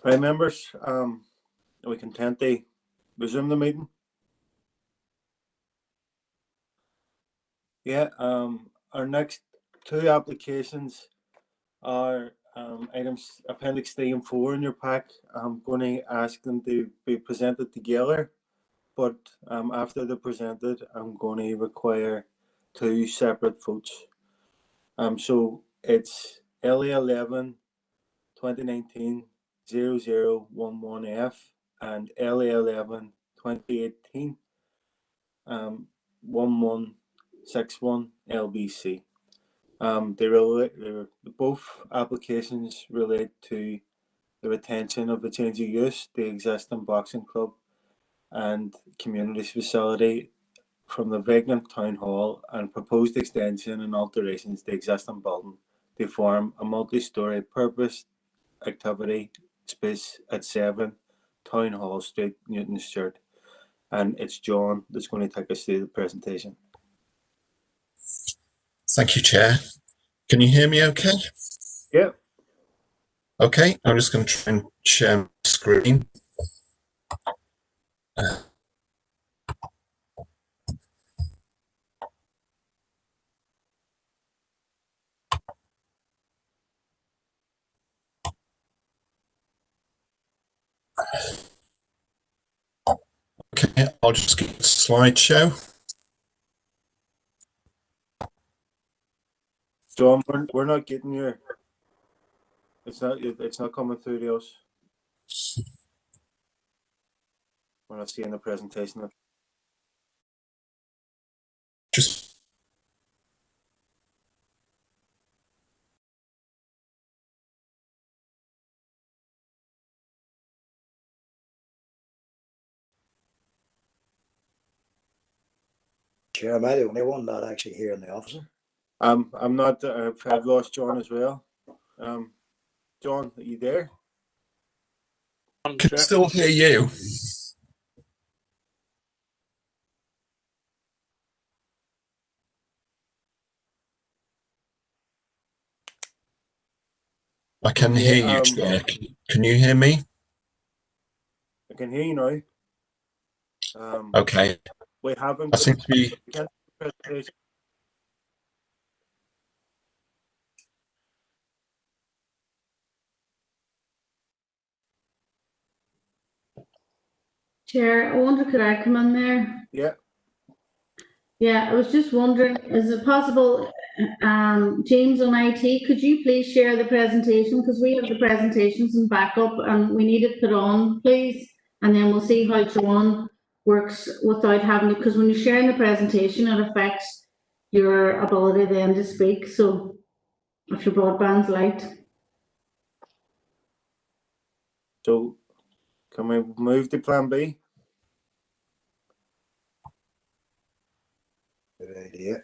Right, members, are we content to resume the meeting? Yeah, our next two applications are items Appendix 3 and 4 in your pack. I'm going to ask them to be presented together, but after they're presented, I'm going to require two separate votes. So it's LA11 2019 0011F and LA11 2018 1161 LBC. Both applications relate to the retention of the change of use, the existing boxing club and community facility from the vacant town hall, and proposed extension and alterations to the existing building to form a multi-storey purpose activity space at 7 Town Hall Street, Newton Stewart. And it's John that's going to take us through the presentation. Thank you, Chair. Can you hear me okay? Yeah. Okay, I'm just going to try and share my screen. Okay, I'll just get the slideshow. John, we're not getting your. It's not coming through to us. We're not seeing the presentation. Just Chair, am I the only one not actually hearing the officer? I'm not. I've lost John as well. John, are you there? I can still hear you. I can hear you, Chair. Can you hear me? I can hear you now. Okay. We haven't. I seem to be. Chair, I wonder, could I come in there? Yeah. Yeah, I was just wondering, is it possible, James on IT, could you please share the presentation? Because we have the presentations in backup and we need it put on, please. And then we'll see how John works without having it, because when you're sharing the presentation, it affects your ability then to speak. So if your broadband's light. So can we move to plan B? Good idea.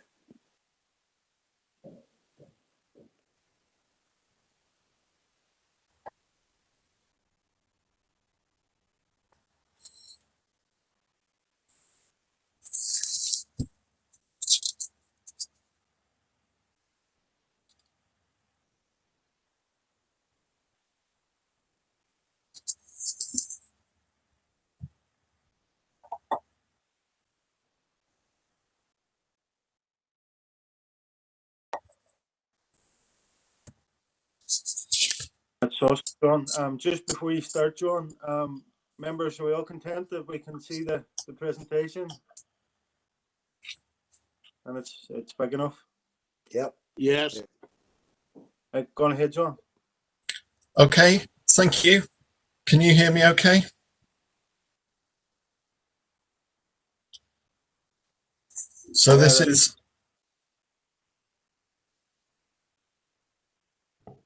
That's us, John. Just before you start, John, members, are we all content that we can see the presentation? And it's big enough? Yep. Yes. Go on ahead, John. Okay, thank you. Can you hear me okay? So this is.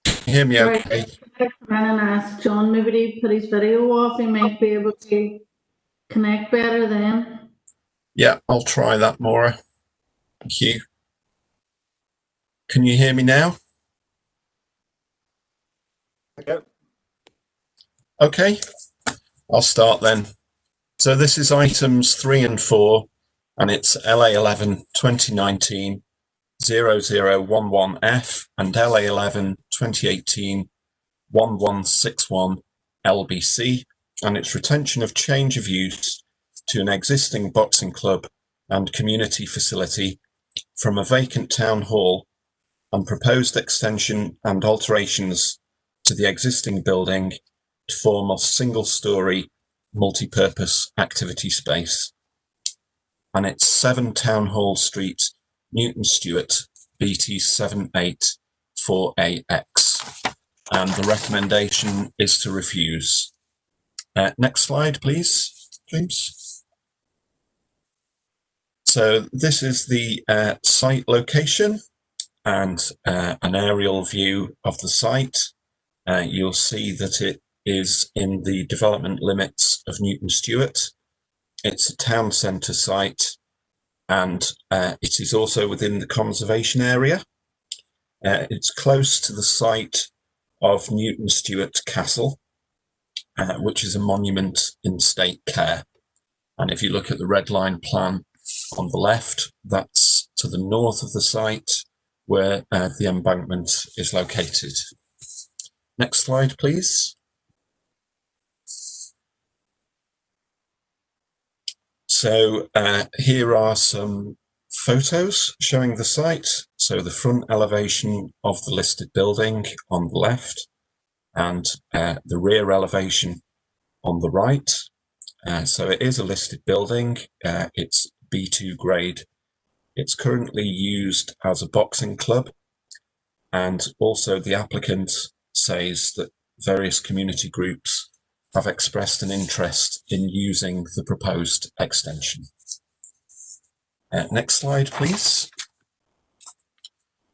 Can you hear me okay? Come in and ask John, maybe to put his video off, he might be able to connect better then. Yeah, I'll try that, Maura. Thank you. Can you hear me now? Yep. Okay, I'll start then. So this is items 3 and 4, and it's LA11 2019 0011F and LA11 2018 1161 LBC, and its retention of change of use to an existing boxing club and community facility from a vacant town hall, and proposed extension and alterations to the existing building to form a single-storey multi-purpose activity space. And it's 7 Town Hall Street, Newton Stewart, BT 784AX. And the recommendation is to refuse. Next slide, please, James. So this is the site location and an aerial view of the site. You'll see that it is in the development limits of Newton Stewart. It's a town centre site, and it is also within the conservation area. It's close to the site of Newton Stewart Castle, which is a monument in state care. And if you look at the red line plan on the left, that's to the north of the site where the embankment is located. Next slide, please. So here are some photos showing the site. So the front elevation of the listed building on the left, and the rear elevation on the right. So it is a listed building. It's B2 grade. It's currently used as a boxing club, and also the applicant says that various community groups have expressed an interest in using the proposed extension. Next slide, please.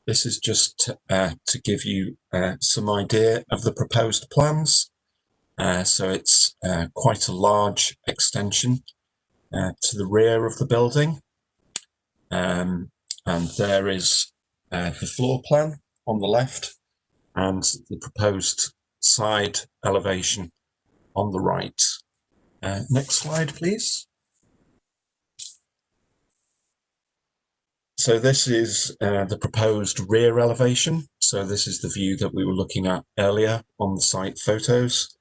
This is just to give you some idea of the proposed plans. So it's quite a large extension to the rear of the building. And there is the floor plan on the left and the proposed side elevation on the right. Next slide, please. So this is the proposed rear elevation. So this is the view that we were looking at earlier on the site photos.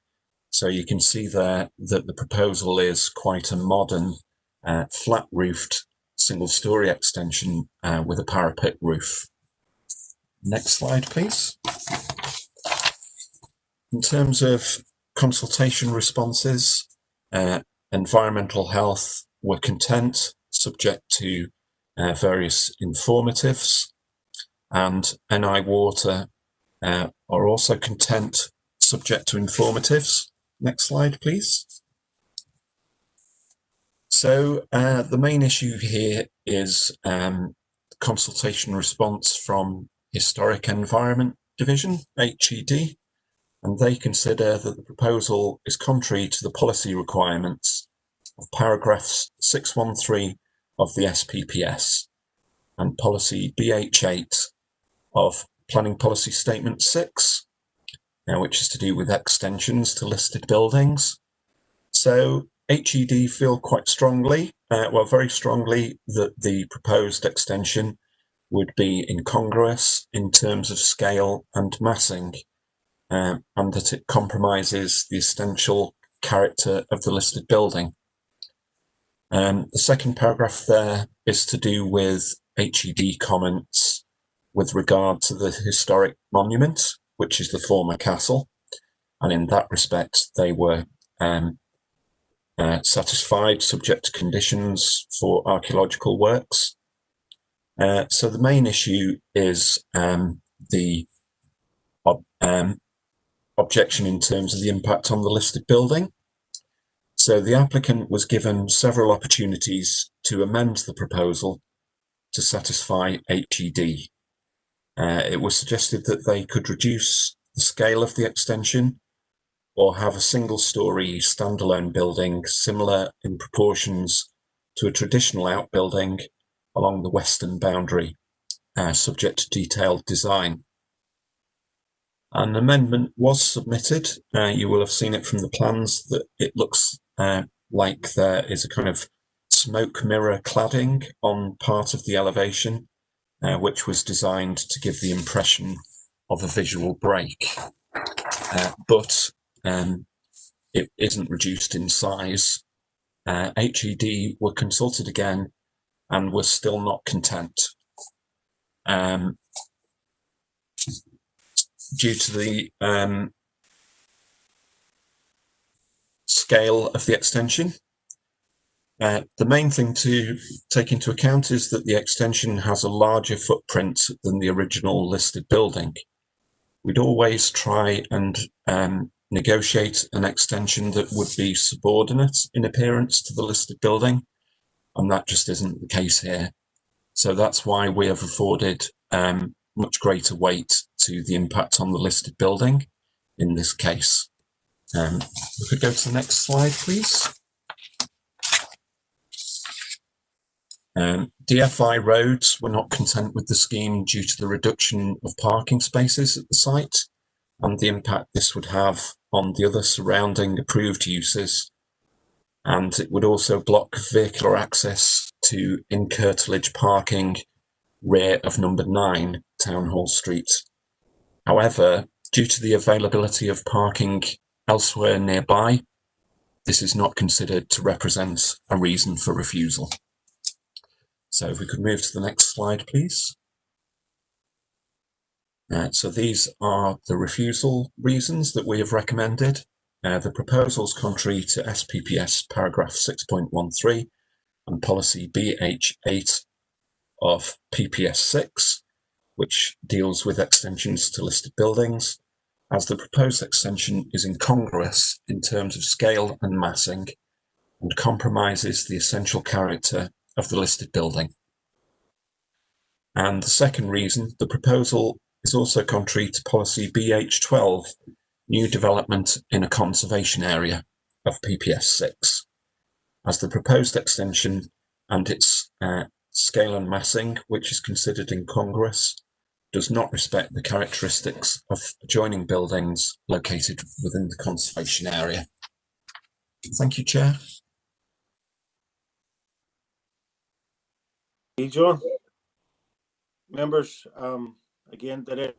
So you can see there that the proposal is quite a modern, flat-roofed single-storey extension with a parapet roof. Next slide, please. In terms of consultation responses, environmental health were content, subject to various informatives, and NI Water are also content, subject to informatives. Next slide, please. So the main issue here is consultation response from Historic Environment Division, HED, and they consider that the proposal is contrary to the policy requirements of paragraphs 613 of the SPPS and policy BH8 of Planning Policy Statement 6, which is to do with extensions to listed buildings. So HED feel quite strongly, very strongly, that the proposed extension would be incongruous in terms of scale and massing, and that it compromises the essential character of the listed building. The second paragraph there is to do with HED comments with regard to the historic monument, which is the former castle, and in that respect they were satisfied, subject to conditions for archaeological works. So the main issue is the objection in terms of the impact on the listed building. So the applicant was given several opportunities to amend the proposal to satisfy HED. It was suggested that they could reduce the scale of the extension or have a single-storey standalone building similar in proportions to a traditional outbuilding along the western boundary, subject to detailed design. An amendment was submitted. You will have seen it from the plans that it looks like there is a kind of smoke mirror cladding on part of the elevation, which was designed to give the impression of a visual break. But it isn't reduced in size. HED were consulted again and were still not content. Due to the scale of the extension. The main thing to take into account is that the extension has a larger footprint than the original listed building. We'd always try and negotiate an extension that would be subordinate in appearance to the listed building, and that just isn't the case here. So that's why we have afforded much greater weight to the impact on the listed building in this case. We could go to the next slide, please. DFI roads were not content with the scheme due to the reduction of parking spaces at the site and the impact this would have on the other surrounding approved uses. And it would also block vehicular access to in-curtilage parking rear of number 9 Town Hall Street. However, due to the availability of parking elsewhere nearby, this is not considered to represent a reason for refusal. So if we could move to the next slide, please. So these are the refusal reasons that we have recommended. The proposal is contrary to SPPS paragraph 6.13 and policy BH8 of PPS 6, which deals with extensions to listed buildings, as the proposed extension is incongruous in terms of scale and massing and compromises the essential character of the listed building. And the second reason, the proposal is also contrary to policy BH12, new development in a conservation area of PPS 6, as the proposed extension and its scale and massing, which is considered incongruous, does not respect the characteristics of adjoining buildings located within the conservation area. Thank you, Chair. Hey, John. Members, again, did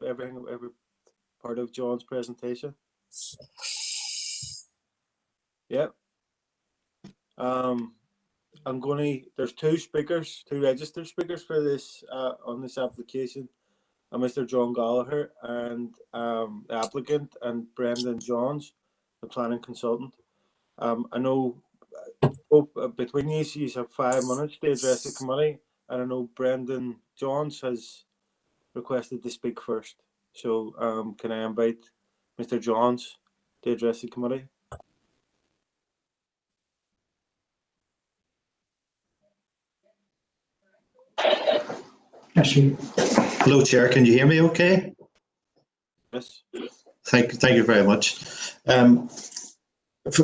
every part of John's presentation? Yep. There's two registered speakers for this on this application, Mr. John Gallagher and the applicant, and Brendan Johns, the planning consultant. I know between these, you have 5 minutes to address the committee, and I know Brendan Johns has requested to speak first. So can I invite Mr. Johns to address the committee? Hello, Chair. Can you hear me okay? Yes. Thank you very much.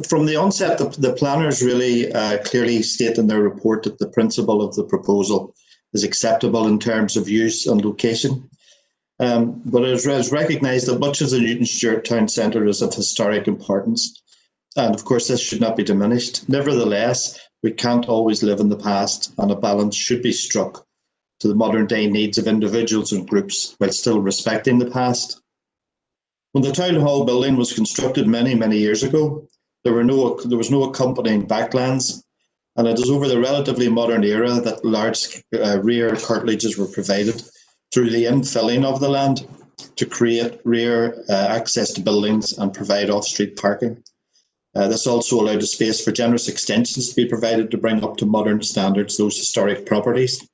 From the onset, the planners really clearly state in their report that the principle of the proposal is acceptable in terms of use and location. But it is recognised that much of the Newton Stewart Town Centre is of historic importance. And of course, this should not be diminished. Nevertheless, we can't always live in the past, and a balance should be struck to the modern day needs of individuals and groups while still respecting the past. When the Town Hall building was constructed many years ago, there was no accompanying backlands, and it is over the relatively modern era that large rear curtilages were provided through the infilling of the land to create rear access to buildings and provide off-street parking. This also allowed a space for generous extensions to be provided to bring up to modern standards those historic properties.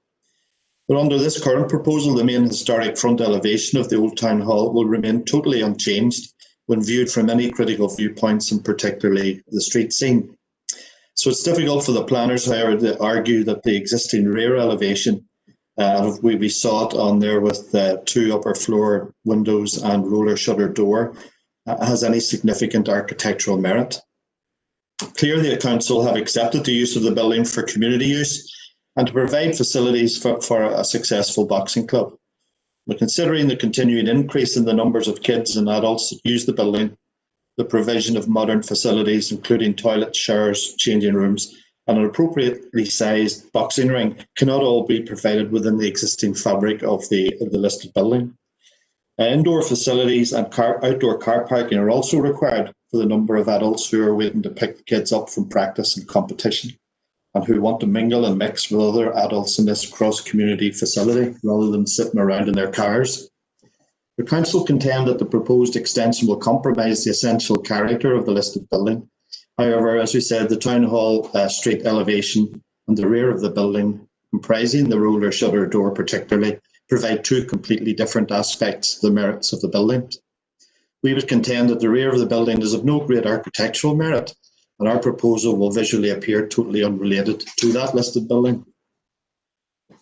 But under this current proposal, the main historic front elevation of the Old Town Hall will remain totally unchanged when viewed from any critical viewpoints, and particularly the street scene. So it's difficult for the planners, however, to argue that the existing rear elevation, we saw it on there with 2 upper floor windows and roller shutter door, has any significant architectural merit. Clearly, the council have accepted the use of the building for community use and to provide facilities for a successful boxing club. But considering the continuing increase in the numbers of kids and adults that use the building, the provision of modern facilities, including toilets, showers, changing rooms, and an appropriately sized boxing ring, cannot all be provided within the existing fabric of the listed building. Indoor facilities and outdoor car parking are also required for the number of adults who are waiting to pick the kids up from practice and competition, and who want to mingle and mix with other adults in this cross-community facility rather than sitting around in their cars. The Council contend that the proposed extension will compromise the essential character of the listed building. However, as we said, the Town Hall street elevation and the rear of the building, comprising the roller shutter door particularly, provide two completely different aspects of the merits of the building. We would contend that the rear of the building is of no great architectural merit, and our proposal will visually appear totally unrelated to that listed building.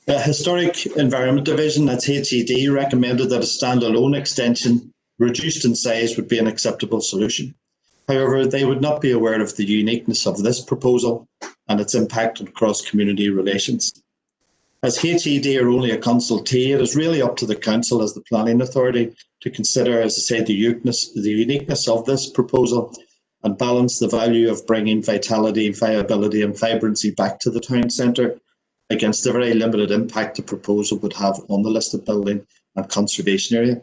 The Historic Environment Division, that's HED, recommended that a standalone extension reduced in size would be an acceptable solution. However, they would not be aware of the uniqueness of this proposal and its impact on cross-community relations. As HED are only a consultee, it is really up to the Council as the planning authority to consider, as I say, the uniqueness of this proposal and balance the value of bringing vitality, viability and vibrancy back to the town centre against the very limited impact the proposal would have on the listed building and conservation area.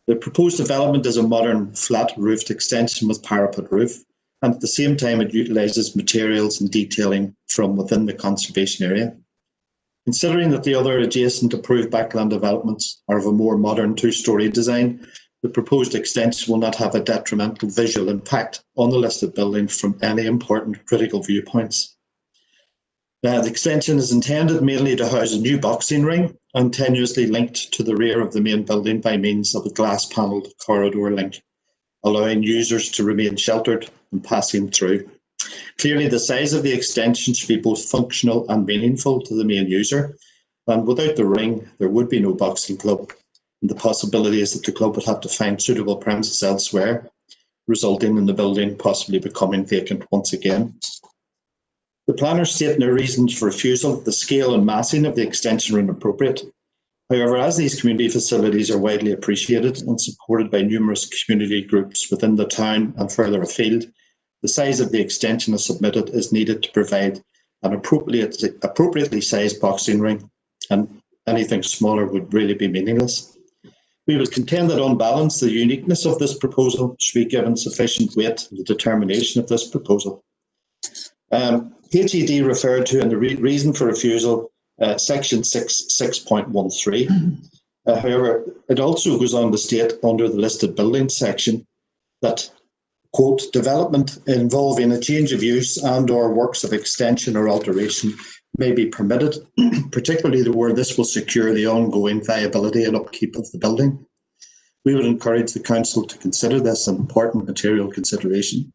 The proposed development is a modern flat roofed extension with parapet roof, and at the same time it utilises materials and detailing from within the conservation area. Considering that the other adjacent approved backland developments are of a more modern two-storey design, the proposed extension will not have a detrimental visual impact on the listed building from any important critical viewpoints. The extension is intended mainly to house a new boxing ring and tenuously linked to the rear of the main building by means of a glass-panelled corridor link, allowing users to remain sheltered and passing through. Clearly, the size of the extension should be both functional and meaningful to the main user, and without the ring, there would be no boxing club. And the possibility is that the club would have to find suitable premises elsewhere, resulting in the building possibly becoming vacant once again. The planners state in their reasons for refusal that the scale and massing of the extension are inappropriate. However, as these community facilities are widely appreciated and supported by numerous community groups within the town and further afield, the size of the extension as submitted is needed to provide an appropriately sized boxing ring, and anything smaller would really be meaningless. We would contend that on balance, the uniqueness of this proposal should be given sufficient weight in the determination of this proposal. HED referred to in the reason for refusal section 6.13. However, it also goes on to state under the listed buildings section that, quote, development involving a change of use and or works of extension or alteration may be permitted, particularly where this will secure the ongoing viability and upkeep of the building. We would encourage the Council to consider this an important material consideration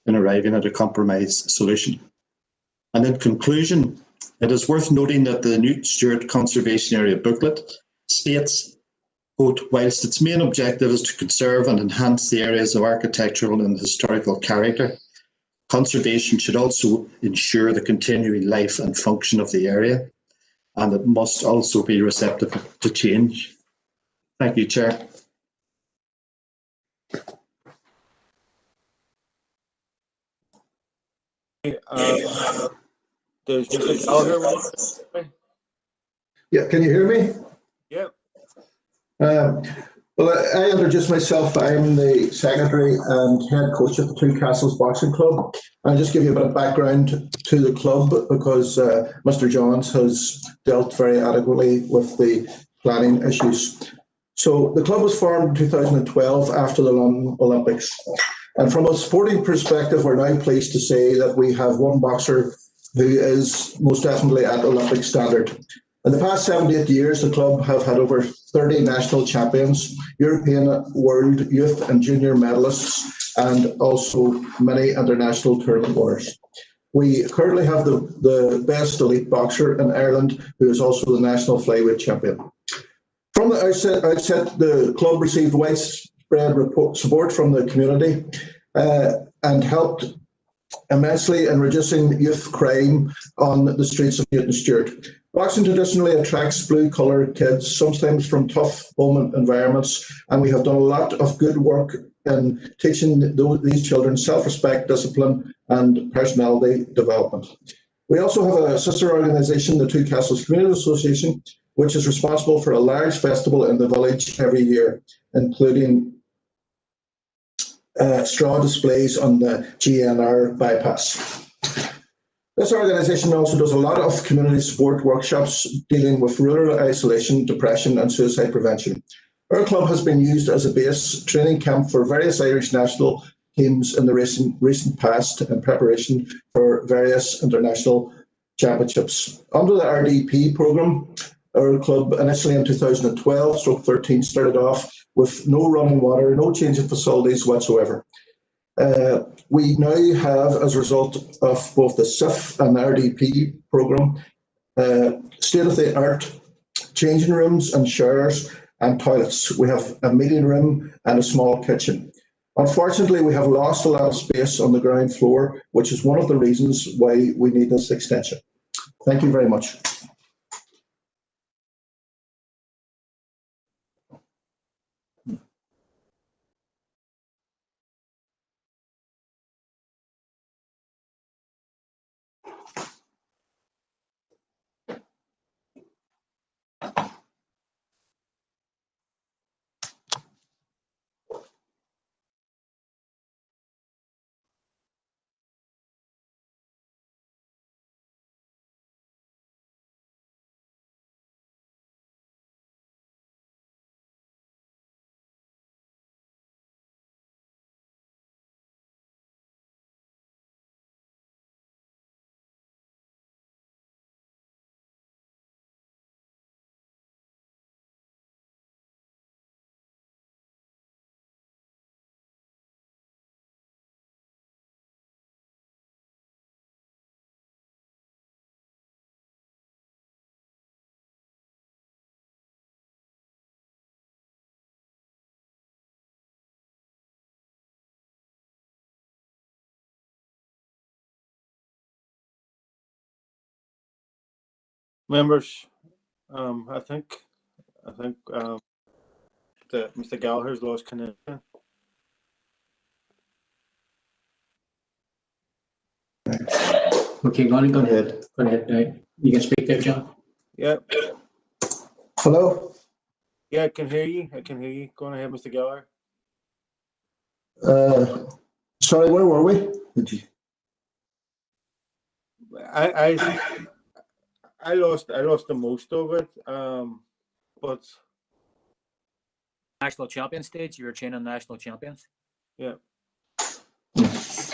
in arriving at a compromise solution. And in conclusion, it is worth noting that the Newt Stewart Conservation Area booklet states, quote, whilst its main objective is to conserve and enhance the areas of architectural and historical character, conservation should also ensure the continuing life and function of the area, and it must also be receptive to change. Thank you, Chair. Does Mr. Gallagher want to? Yeah, can you hear me? Yep. Well, I introduce myself. I'm the secretary and head coach of the Two Castles Boxing Club. I'll just give you a bit of background to the club because Mr. Johns has dealt very adequately with the planning issues. So the club was formed in 2012 after the London Olympics. And from a sporting perspective, we're now pleased to say that we have one boxer who is most definitely at Olympic standard. In the past 7 to 8 years, the club have had over 30 national champions, European, world, youth and junior medalists, and also many international tournament winners. We currently have the best elite boxer in Ireland, who is also the national flyweight champion. From the outset, the club received widespread support from the community and helped immensely in reducing youth crime on the streets of Newton Stewart. Boxing traditionally attracts blue-collar kids, sometimes from tough home environments, and we have done a lot of good work in teaching these children self-respect, discipline, and personality development. We also have a sister organisation, the Two Castles Community Association, which is responsible for a large festival in the village every year, including straw displays on the GNR bypass. This organisation also does a lot of community support workshops dealing with rural isolation, depression and suicide prevention. Our club has been used as a base training camp for various Irish national teams in the recent past in preparation for various international championships. Under the RDP programme, our club initially in 2012/13 started off with no running water, no change of facilities whatsoever. We now have, as a result of both the SIF and the RDP programme, state-of-the-art changing rooms and showers and toilets. We have a meeting room and a small kitchen. Unfortunately, we have lost a lot of space on the ground floor, which is one of the reasons why we need this extension. Thank you very much. Members, I think that Mr. Gallagher's lost connection. Okay, go ahead. Go ahead. You can speak there, John. Yeah. Hello? Yeah, I can hear you. Go on ahead, Mr. Gallagher. Sorry, where were we? I lost the most of it, but national champion stage. You were training national champions. Yeah.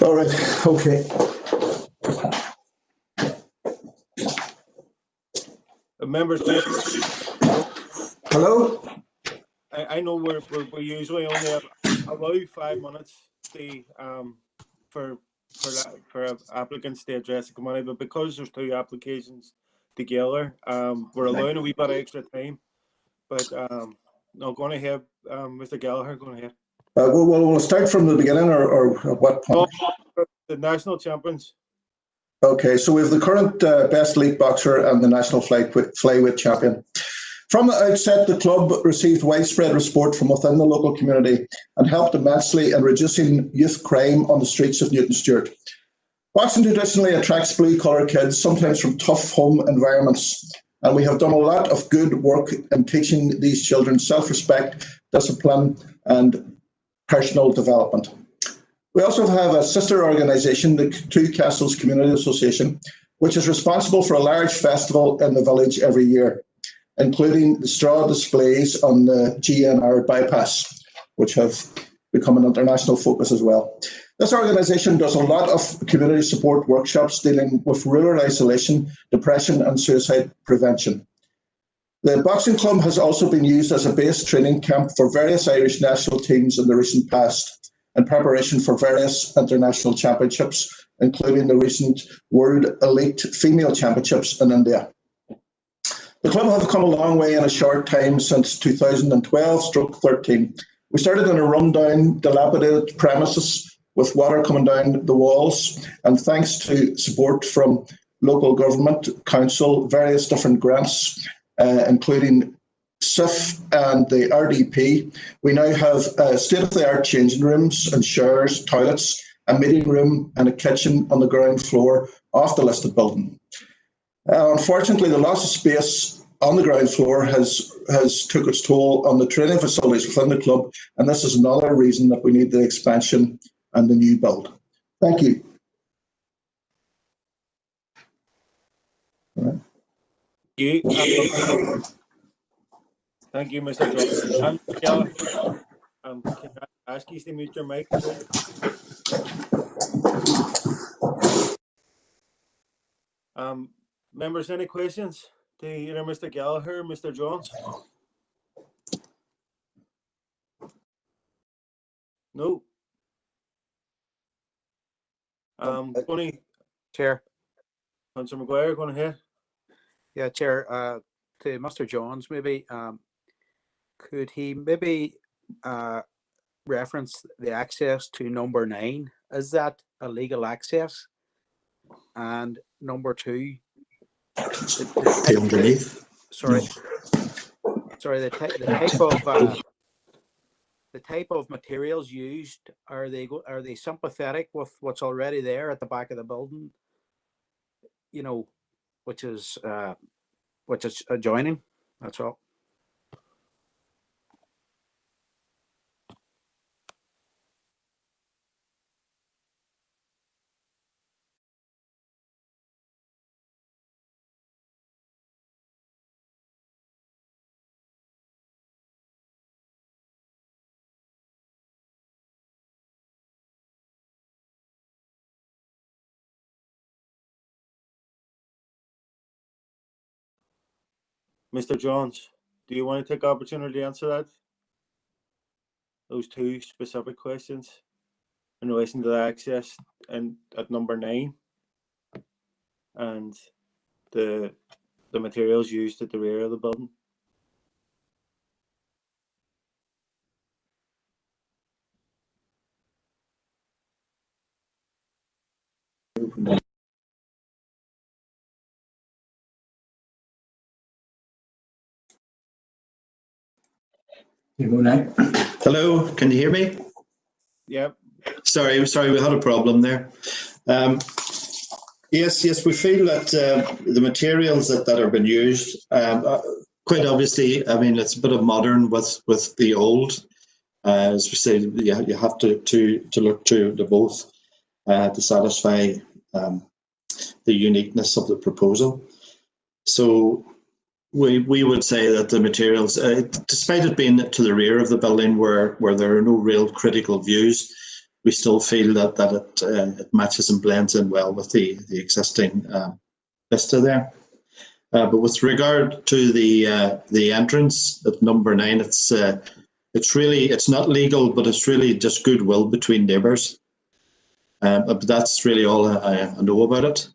All right. Okay. Members, Hello? I know we usually only allow 5 minutes for applicants to address the committee, but because there's 2 applications together, we're allowing a wee bit of extra time. But no, go on ahead, Mr. Gallagher, go on ahead. We'll start from the beginning, or at what point? The national champions. Okay, so we have the current best elite boxer and the national flyweight champion. From the outset, the club received widespread support from within the local community and helped immensely in reducing youth crime on the streets of Newton Stewart. Boxing traditionally attracts blue-collar kids, sometimes from tough home environments, and we have done a lot of good work in teaching these children self-respect, discipline, and personal development. We also have a sister organisation, the Two Castles Community Association, which is responsible for a large festival in the village every year, including the straw displays on the GNR bypass, which have become an international focus as well. This organisation does a lot of community support workshops dealing with rural isolation, depression and suicide prevention. The boxing club has also been used as a base training camp for various Irish national teams in the recent past in preparation for various international championships, including the recent World Elite Female Championships in India. The club have come a long way in a short time since 2012/13. We started in a rundown, dilapidated premises with water coming down the walls, and thanks to support from local government, council, various different grants, including SIF and the RDP, we now have state-of-the-art changing rooms and showers, toilets, a meeting room and a kitchen on the ground floor of the listed building. Unfortunately, the loss of space on the ground floor has took its toll on the training facilities within the club, and this is another reason that we need the expansion and the new build. Thank you. You, thank you, Mr. John. Gallagher, can I ask you to mute your mic, please? Members, any questions to either Mr. Gallagher or Mr. Jones? No. Tony, Chair. Councillor McGuire, going ahead. Yeah, Chair. To Mr. Jones, maybe could he maybe reference the access to number 9? Is that a legal access? And number 2, The underneath. Sorry, the type of materials used, are they sympathetic with what's already there at the back of the building? You know, which is adjoining. That's all. Mr. Jones, do you want to take the opportunity to answer that? Those 2 specific questions in relation to the access and at number 9 and the materials used at the rear of the building. You go now. Hello, can you hear me? Yep. Sorry, we had a problem there. Yes, we feel that the materials that are being used, quite obviously, I mean, it's a bit of modern with the old. As we say, you have to look to the both to satisfy the uniqueness of the proposal. So we would say that the materials, despite it being to the rear of the building where there are no real critical views, we still feel that it matches and blends in well with the existing vista there. But with regard to the entrance at number 9, it's not legal, but it's really just goodwill between neighbours. But that's really all I know about it.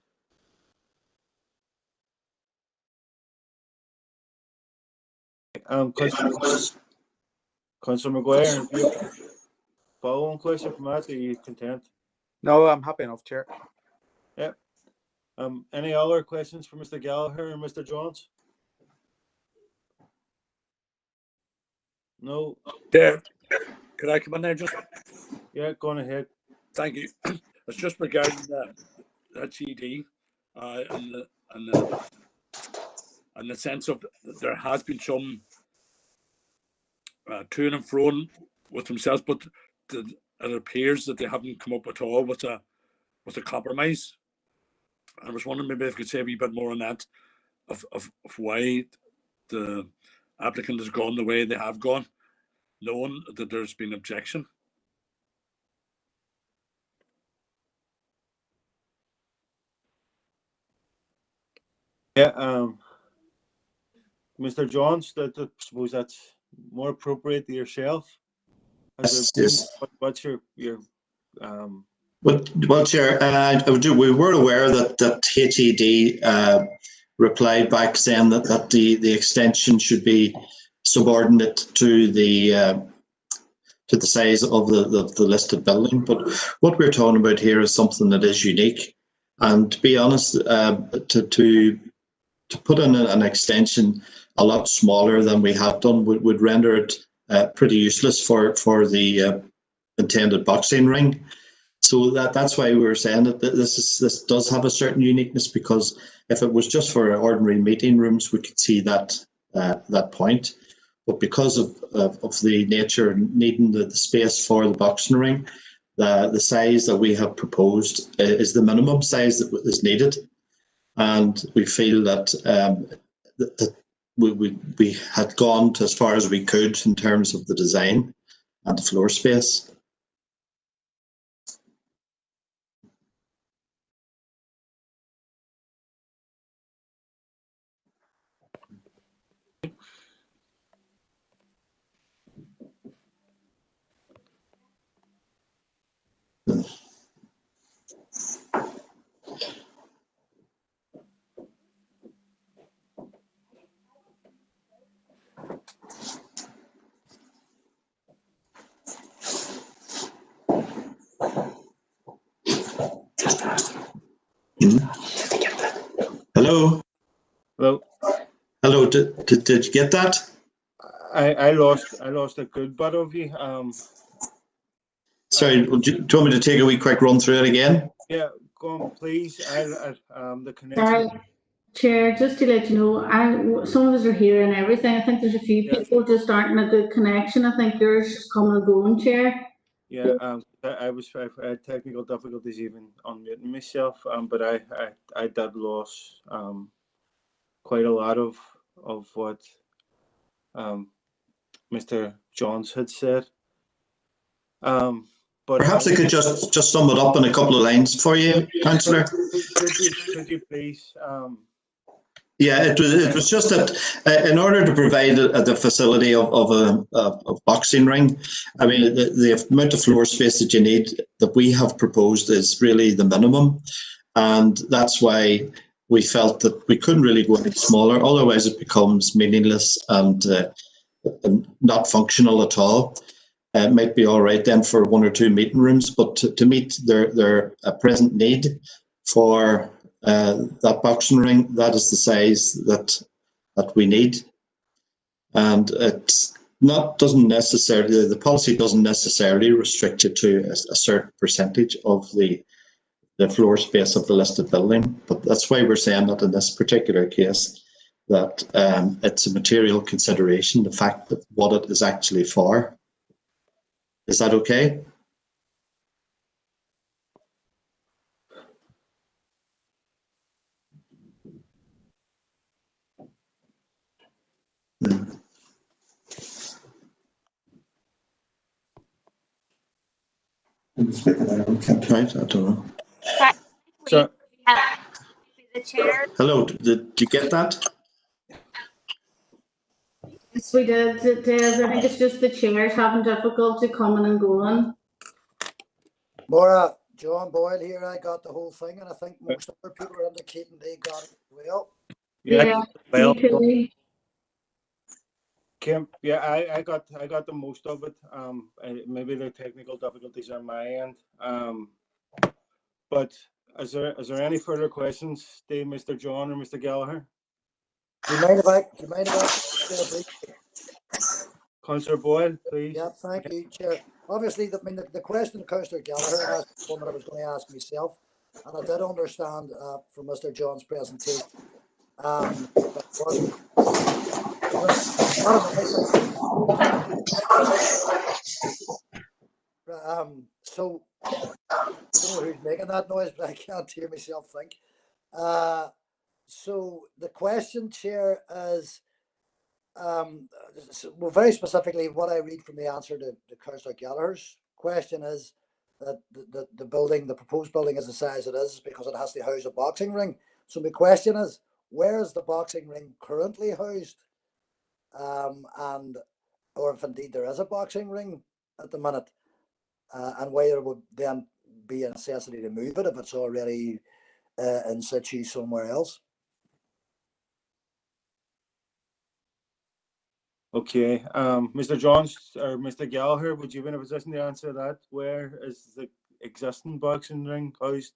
Councillor McGuire, if you have a follow-on question from that, are you content? No, I'm happy enough, Chair. Yep. Any other questions for Mr. Gallagher or Mr. Jones? No. Chair, could I come in there just? Yeah, go on ahead. Thank you. It's just regarding the GD and the sense of there has been some to and fro with themselves, but it appears that they haven't come up at all with a compromise. I was wondering maybe if you could say a wee bit more on that, of why the applicant has gone the way they have gone, knowing that there's been objection. Yeah, Mr. Jones, I suppose that's more appropriate to yourself. Yes. What's your Well, Chair, we were aware that HED replied back saying that the extension should be subordinate to the size of the listed building. But what we're talking about here is something that is unique. And to be honest, to put in an extension a lot smaller than we have done would render it pretty useless for the intended boxing ring. So that's why we were saying that this does have a certain uniqueness, because if it was just for ordinary meeting rooms, we could see that that point. But because of the nature needing the space for the boxing ring, the size that we have proposed is the minimum size that is needed, and we feel that that we had gone to as far as we could in terms of the design and the floor space. Hello. Hello. Hello. Did you get that? I lost a good bit of you. Sorry, do you want me to take a wee quick run through it again? Yeah, go on, please. The connection. Sorry, Chair, just to let you know, some of us are here and everything. I think there's a few people just aren't in a good connection. I think yours is coming and going, Chair. Yeah, I had technical difficulties even unmuting myself. But I did lose quite a lot of what Mr. Johns had said. But perhaps I could just sum it up in a couple of lines for you, Councillor. Could you please? Yeah, it was just that in order to provide the facility of a boxing ring, I mean, the amount of floor space that you need that we have proposed is really the minimum, and that's why we felt that we couldn't really go any smaller. Otherwise, it becomes meaningless and not functional at all. It might be all right then for 1 or 2 meeting rooms, but to meet their present need for that boxing ring, that is the size that we need, and it's doesn't necessarily, the policy doesn't necessarily restrict you to a certain percentage of the floor space of the listed building. But that's why we're saying that in this particular case, that it's a material consideration, the fact that what it is actually for. Is that okay? Right, I don't know. So, the chair. Hello, did you get that? Yes, we did. It is. I think it's just the chairs having difficulty coming and going. Maura, John Boyle here. I got the whole thing, and I think most other people are indicating they got it as well. Yeah, well, me too. Kim, yeah, I got the most of it. Maybe the technical difficulties on my end. But is there any further questions to Mr. John or Mr. Gallagher? Do you mind if I Councillor Boyle, please. Yeah, thank you, Chair. Obviously, the question Councillor Gallagher asked is one that I was going to ask myself, and I did understand from Mr. John's presentation that wasn't. So I don't know who's making that noise, but I can't hear myself think. So the question, Chair, is well, very specifically, what I read from the answer to Councillor Gallagher's question is that the building, the proposed building, is the size it is because it has to house a boxing ring. So my question is, where is the boxing ring currently housed? And or if indeed there is a boxing ring at the minute, and whether it would then be a necessity to move it if it's already in situ somewhere else. Okay, Mr. Johns or Mr. Gallagher, would you be in a position to answer that? Where is the existing boxing ring housed?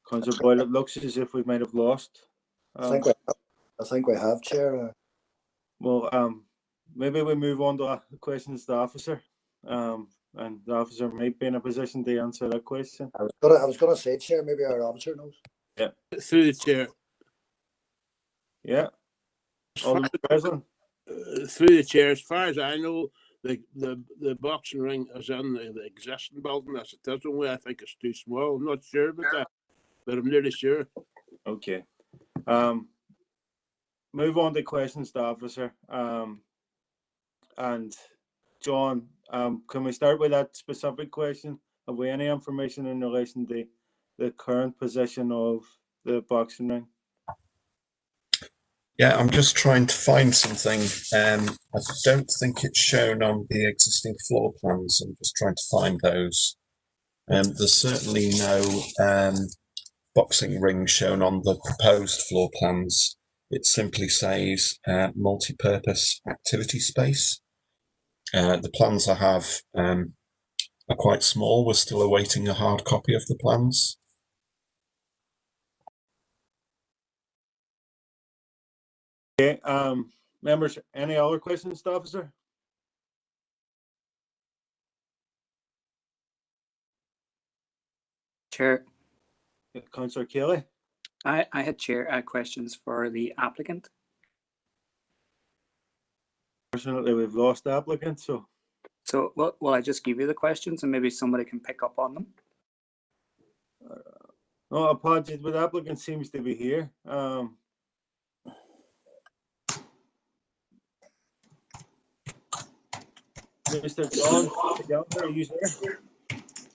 Councillor Boyle, it looks as if we might have lost. I think we have, Chair. Well, maybe we move on to questions to the officer, and the officer might be in a position to answer that question. I was gonna say, Chair, maybe our officer knows. Yeah. Through the chair. Yeah. Alderman President. Through the chair, as far as I know, the boxing ring is in the existing building as it is. Only I think it's too small. I'm not sure about that, but I'm nearly sure. Okay. Move on to questions to officer. And John, can we start with that specific question? Have we any information in relation to the current position of the boxing ring? Yeah, I'm just trying to find something. I don't think it's shown on the existing floor plans. I'm just trying to find those. There's certainly no boxing ring shown on the proposed floor plans. It simply says multi-purpose activity space. The plans I have are quite small. We're still awaiting a hard copy of the plans. Okay, members, any other questions to officer? Chair. Councillor Kelly. I had questions for the applicant. Fortunately, we've lost the applicant, so. So will I just give you the questions and maybe somebody can pick up on them? No, apologies, but the applicant seems to be here. Mr. John, are you there?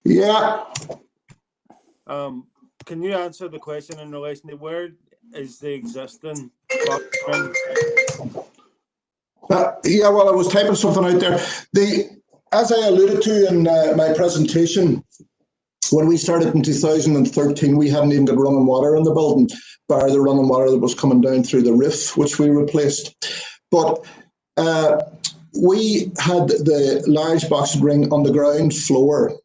Yeah. Can you answer the question in relation to where is the existing box ring? Yeah, well, I was typing something out there. As I alluded to in my presentation, when we started in 2013, we hadn't even got running water in the building, bar the running water that was coming down through the roof, which we replaced. But we had the large boxing ring on the ground floor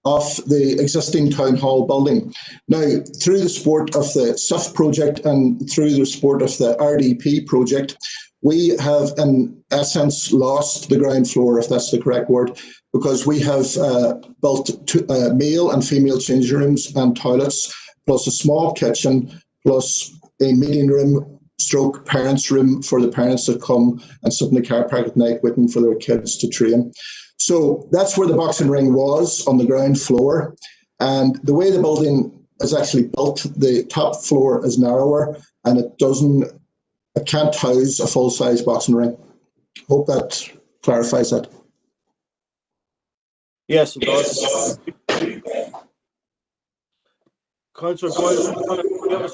of the existing town hall building. Now, through the support of the SIF project and through the support of the RDP project, we have in essence lost the ground floor, if that's the correct word, because we have built male and female changing rooms and toilets, plus a small kitchen, plus a meeting room stroke parents' room for the parents that come and sit in the car park at night waiting for their kids to train. So that's where the boxing ring was, on the ground floor. And the way the building is actually built, the top floor is narrower and it can't house a full-size boxing ring. Hope that clarifies that. Yes, it does. Councillor Boyle, do you have a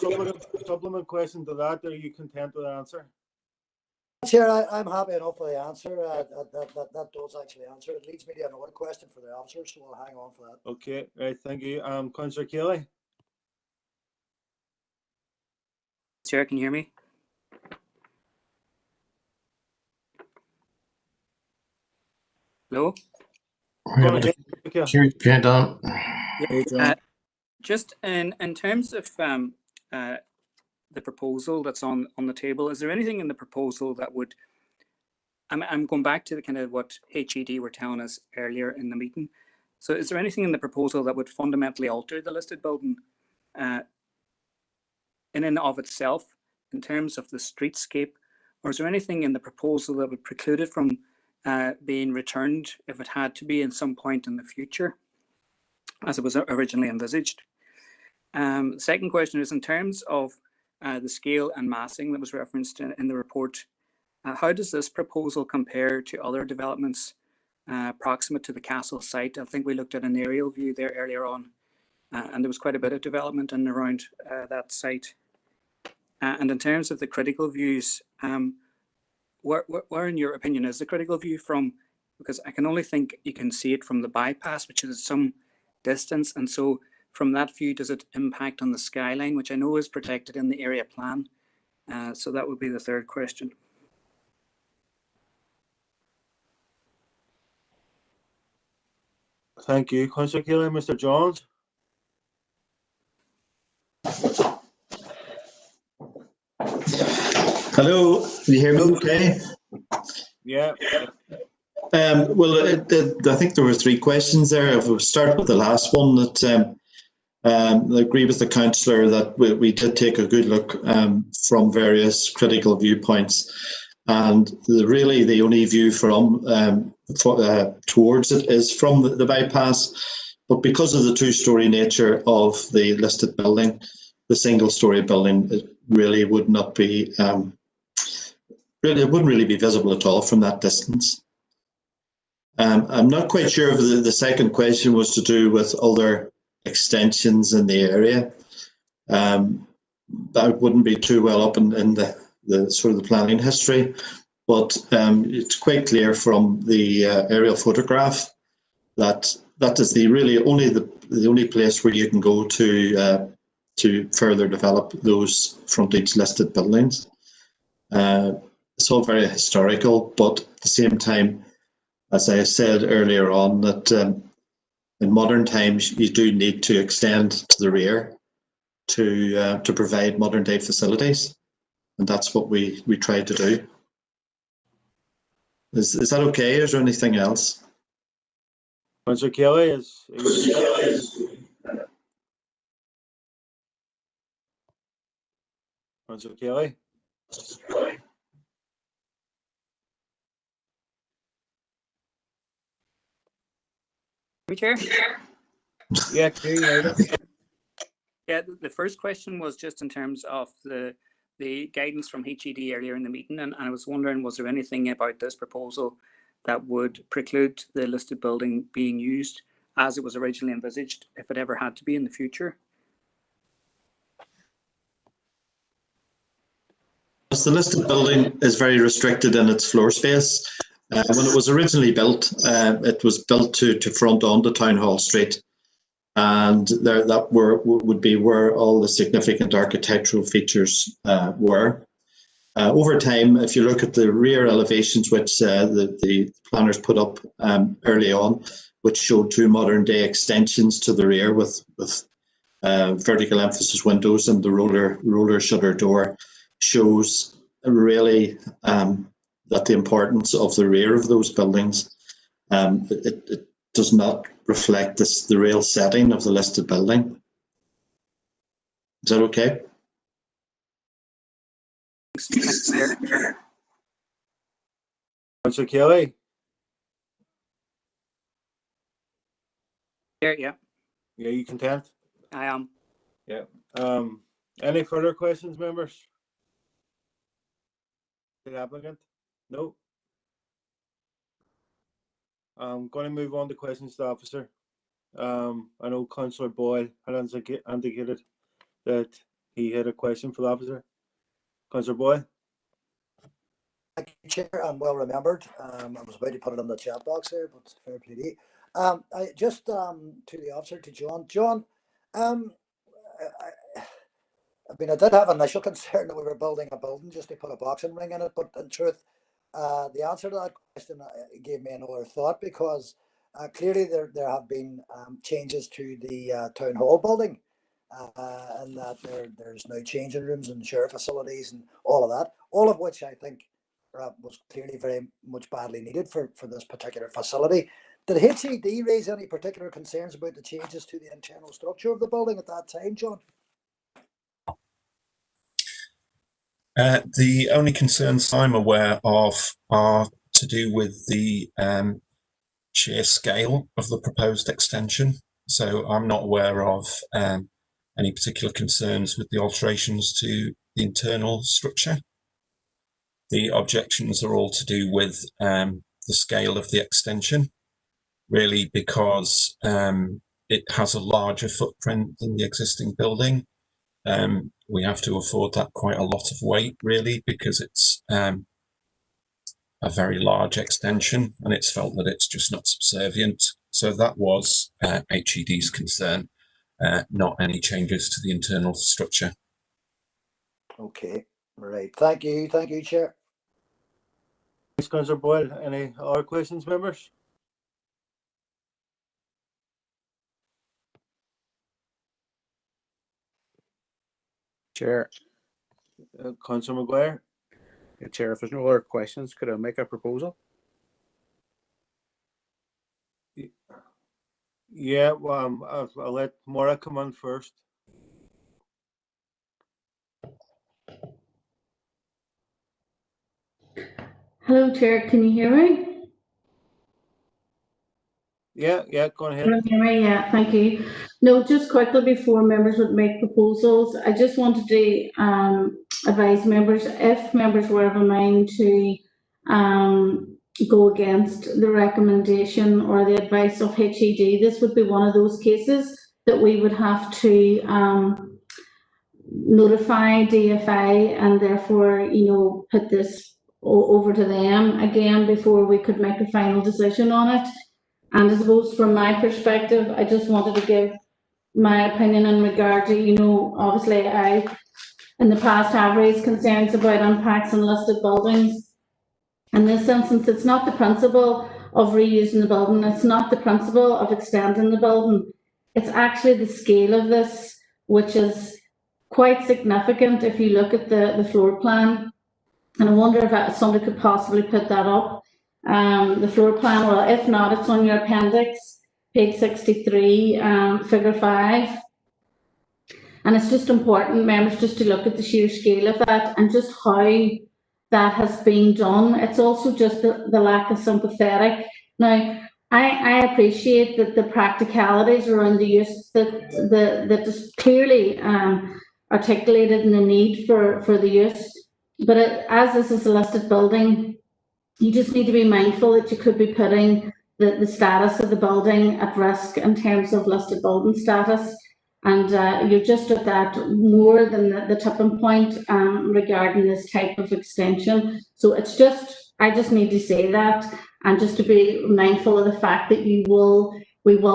supplement question to that, or are you content with the answer? Chair, I'm happy enough with the answer. That does actually answer. It leads me to another question for the officer, so I'll hang on for that. Okay, right, thank you. Councillor Kelly. Chair, can you hear me? Hello? Just in terms of the proposal that's on the table, is there anything in the proposal that would, I'm going back to the kind of what HED were telling us earlier in the meeting. So is there anything in the proposal that would fundamentally alter the listed building in and of itself in terms of the streetscape, or is there anything in the proposal that would preclude it from being returned if it had to be in some point in the future, as it was originally envisaged? The second question is in terms of the scale and massing that was referenced in the report. How does this proposal compare to other developments proximate to the castle site? I think we looked at an aerial view there earlier on, and there was quite a bit of development in and around that site. And in terms of the critical views, where in your opinion is the critical view from? Because I can only think you can see it from the bypass, which is some distance, and so from that view, does it impact on the skyline, which I know is protected in the area plan? So that would be the third question. Thank you, Councillor Kelly. Mr. Jones. Hello, can you hear me okay? Yeah. Well, I think there were 3 questions there. If we start with the last one, that I agree with the councillor that we did take a good look from various critical viewpoints, and really the only view from towards it is from the bypass. But because of the 2-storey nature of the listed building, the single-storey building really would not be it wouldn't really be visible at all from that distance. I'm not quite sure if the second question was to do with other extensions in the area. That wouldn't be too well up in the sort of the planning history, but it's quite clear from the aerial photograph that that is the only place where you can go to further develop those frontage listed buildings. It's all very historical, but at the same time, as I said earlier on, that in modern times you do need to extend to the rear to provide modern day facilities, and that's what we tried to do. Is that okay? Is there anything else? Councillor Kelly Councillor Kelly. Chair? Yeah, yeah. The first question was just in terms of the guidance from HED earlier in the meeting, and I was wondering, was there anything about this proposal that would preclude the listed building being used as it was originally envisaged, if it ever had to be in the future? The listed building is very restricted in its floor space. When it was originally built, it was built to front onto Town Hall Street, and that would be where all the significant architectural features were. Over time, if you look at the rear elevations, which the planners put up early on, which showed 2 modern day extensions to the rear with vertical emphasis windows and the roller shutter door, shows really that the importance of the rear of those buildings. It does not reflect the real setting of the listed building. Is that okay? Councillor Kelly. Yeah. Yeah, you content? I am. Yeah. Any further questions, members? The applicant? No. I'm going to move on to questions to the officer. I know Councillor Boyle had indicated that he had a question for the officer. Councillor Boyle. Thank you, Chair, and well remembered. I was about to put it in the chat box there, but fair play to you. I just to the officer, to John. John, I mean, I did have initial concern that we were building a building just to put a boxing ring in it, but in truth, the answer to that question gave me another thought, because clearly there have been changes to the town hall building, and that there's now changing rooms and share facilities and all of that, all of which I think was clearly very much badly needed for this particular facility. Did HED raise any particular concerns about the changes to the internal structure of the building at that time, John? The only concerns I'm aware of are to do with the sheer scale of the proposed extension. So I'm not aware of any particular concerns with the alterations to the internal structure. The objections are all to do with the scale of the extension, really, because it has a larger footprint than the existing building. We have to afford that quite a lot of weight, really, because it's a very large extension, and it's felt that it's just not subservient. So that was HED's concern, not any changes to the internal structure. Okay, right. Thank you, Chair. Thanks, Councillor Boyle. Any other questions, members? Chair. Councillor Maguire. Chair, if there's no other questions, could I make a proposal? Yeah, well, I'll let Maura come on first. Hello, Chair. Can you hear me? Yeah, go ahead. Can you hear me? Yeah, thank you. No, just quickly before members would make proposals, I just wanted to advise members, if members were of a mind to go against the recommendation or the advice of HED, this would be one of those cases that we would have to notify DFI and therefore, put this over to them again before we could make a final decision on it. And I suppose from my perspective, I just wanted to give my opinion in regard to, obviously I, in the past, have raised concerns about unpacks and listed buildings. In this instance, it's not the principle of reusing the building, it's not the principle of extending the building, it's actually the scale of this, which is quite significant if you look at the floor plan. And I wonder if somebody could possibly put that up. The floor plan, well, if not, it's on your appendix, page 63, figure 5. And it's just important, members, just to look at the sheer scale of that and just how that has been done. It's also just the lack of sympathetic. Now, I appreciate that the practicalities around the use that is clearly articulated in the need for the use. But as this is a listed building, you just need to be mindful that you could be putting the status of the building at risk in terms of listed building status. And you're just at that more than the tipping point regarding this type of extension. So it's just, I just need to say that, and just to be mindful of the fact that we will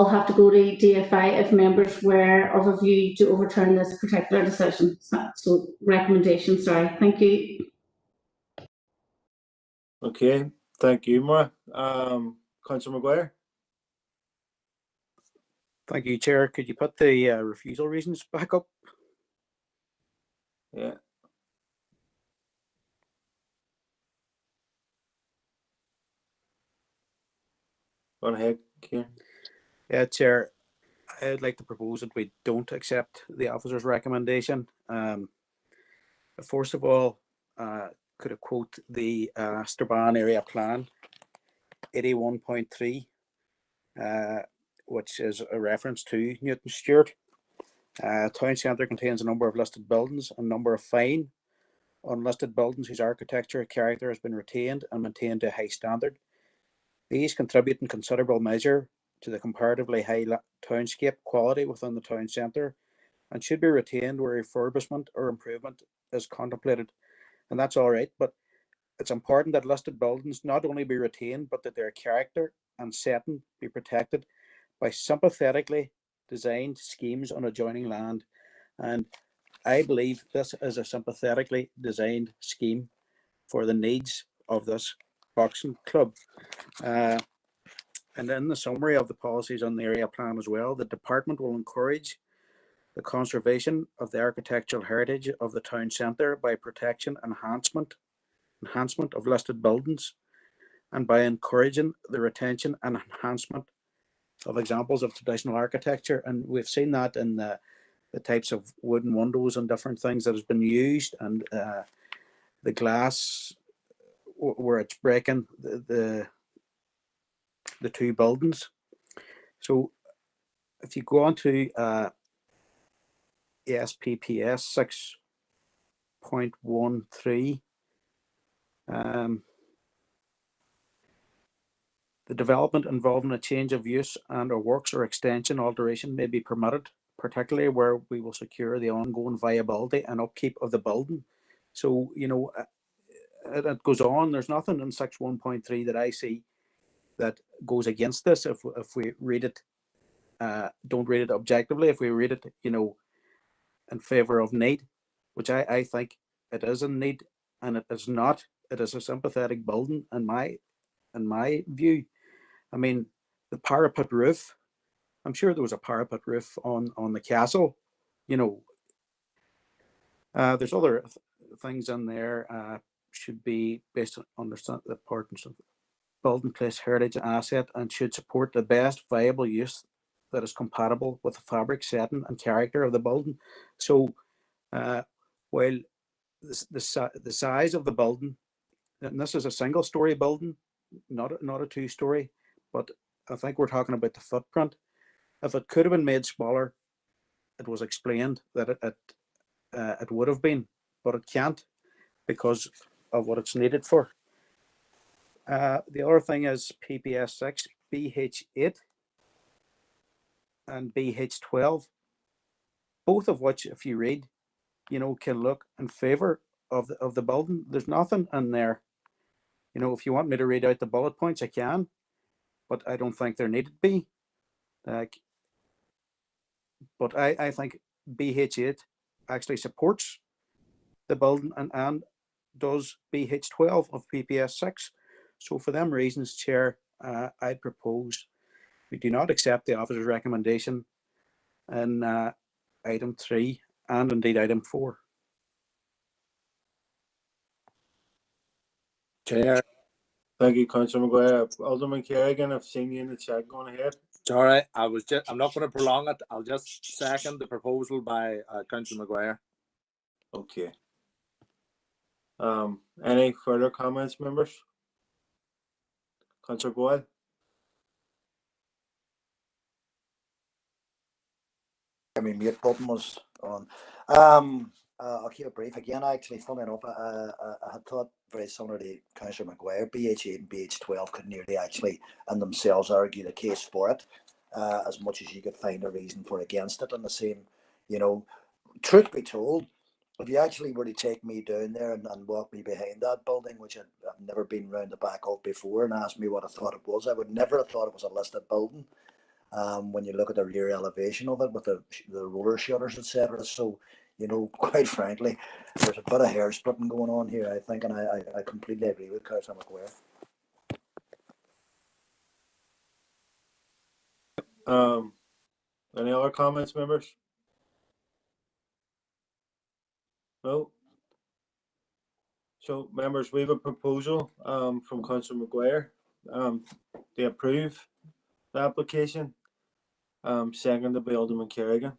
have to go to DFI if members were of a view to overturn this particular decision. So recommendation, sorry. Thank you. Okay, thank you, Maura. Councillor Maguire. Thank you, Chair. Could you put the refusal reasons back up? Yeah. Go ahead, Kieran. Yeah, Chair. I'd like to propose that we don't accept the officer's recommendation. First of all, could I quote the Strabane area plan 81.3, which is a reference to Newton Stewart. Town centre contains a number of listed buildings, a number of fine unlisted buildings whose architecture character has been retained and maintained to a high standard. These contribute in considerable measure to the comparatively high townscape quality within the town centre and should be retained where refurbishment or improvement is contemplated. And that's all right, but it's important that listed buildings not only be retained, but that their character and setting be protected by sympathetically designed schemes on adjoining land. And I believe this is a sympathetically designed scheme for the needs of this boxing club. And in the summary of the policies on the area plan as well, the department will encourage the conservation of the architectural heritage of the town centre by protection enhancement of listed buildings, and by encouraging the retention and enhancement of examples of traditional architecture. And we've seen that in the types of wooden windows and different things that has been used, and the glass where it's breaking the two buildings. So if you go on to SPPS 6.13, the development involving a change of use and or works or extension alteration may be permitted, particularly where we will secure the ongoing viability and upkeep of the building. So, it goes on. There's nothing in 6.1.3 that I see that goes against this. If we read it, don't read it objectively, if we read it, in favour of need, which I think it is in need, and it is not. It is a sympathetic building in my view. I mean, the parapet roof, I'm sure there was a parapet roof on the castle. There's other things in there. should be based on the importance of building place heritage asset and should support the best viable use that is compatible with the fabric, setting, and character of the building. So, while the size of the building, and this is a single-story building, not a two-story, but I think we're talking about the footprint. If it could have been made smaller, it was explained that it would have been, but it can't because of what it's needed for. The other thing is PPS 6, BH 8, and BH 12, both of which, if you read, can look in favour of the building. There's nothing in there. If you want me to read out the bullet points, I can, but I don't think there needed to be. But I think BH 8 actually supports the building and does BH 12 of PPS 6. So for them reasons, Chair, I propose we do not accept the officer's recommendation in item 3 and indeed item 4. Chair. Thank you, Councillor Maguire. Alderman Kerrigan, I've seen you in the chat. Going ahead. Sorry, I'm not going to prolong it. I'll just second the proposal by Councillor Maguire. Okay. Any further comments, members? Councillor Boyle. My mute button was on. I'll keep it brief. Again, actually, funny enough, I had thought very similar to Councillor Maguire. BH8 and BH12 could nearly actually in themselves argue the case for it, as much as you could find a reason for against it. And the same, truth be told, if you actually were to take me down there and walk me behind that building, which I've never been round the back of before, and asked me what I thought it was, I would never have thought it was a listed building. When you look at the rear elevation of it with the roller shutters, etc. So, quite frankly, there's a bit of hair splitting going on here, I think, and I completely agree with Councillor Maguire. Any other comments, members? No. So, members, we have a proposal from Councillor Maguire to approve the application. Seconded by Alderman Kerrigan.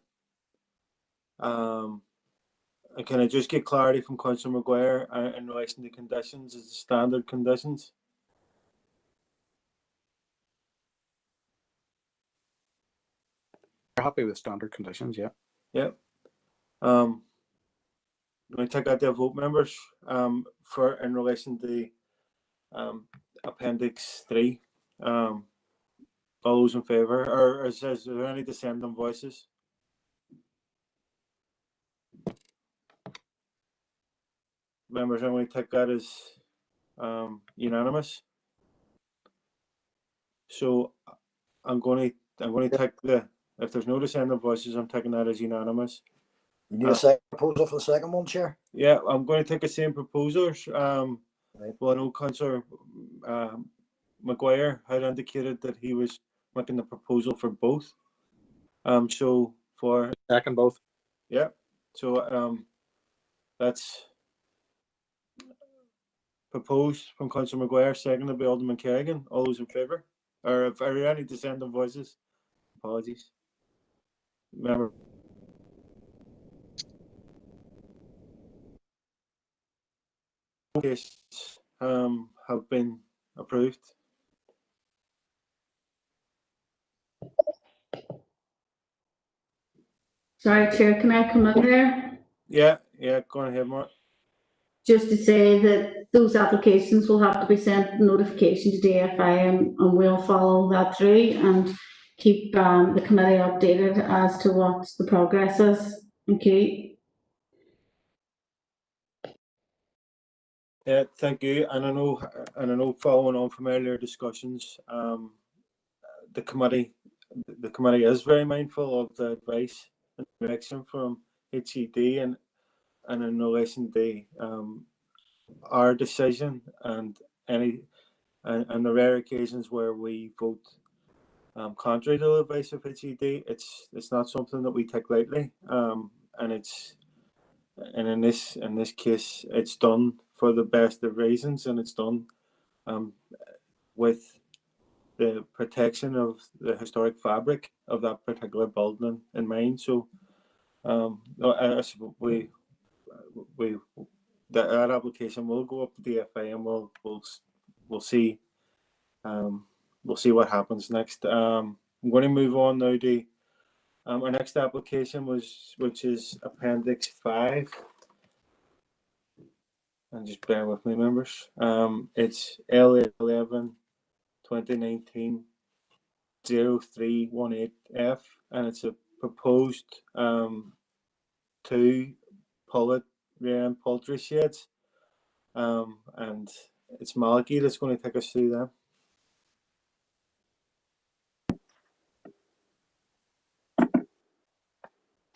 Can I just get clarity from Councillor Maguire in relation to conditions? Is the standard conditions? We're happy with standard conditions, yeah. Yep. We take out their vote, members, for in relation to Appendix 3. All those in favour, or is there any dissenting voices? Members, I'm going to take that as unanimous. So I'm going to take if there's no dissenting voices, I'm taking that as unanimous. You need a second proposal for the second one, Chair? Yeah, I'm going to take the same proposers. Right. Well, I know Councillor Maguire had indicated that he was making the proposal for both. So for second both. Yeah. So that's proposed from Councillor Maguire, seconded by Alderman Kerrigan. All those in favour? Or if there are any dissenting voices? Apologies. Member. Cases have been approved. Sorry, Chair, can I come in there? Yeah, go on ahead, Mark. Just to say that those applications will have to be sent notification to DFI and we'll follow that through and keep the committee updated as to what the progress is. Thank you. Yeah, thank you. And I know following on from earlier discussions, the committee is very mindful of the advice and direction from HED and in relation to our decision and the rare occasions where we vote contrary to the advice of HED, it's not something that we take lightly, and in this case it's done for the best of reasons, and it's done with the protection of the historic fabric of that particular building in mind. So that application will go up to DFA, and we'll see what happens next. I'm going to move on now to our next application, which is Appendix 5. And just bear with me, members. It's LA11 2019 0318F, and it's a proposed 2 pullet rear end poultry sheds. And it's Malachy that's going to take us through that.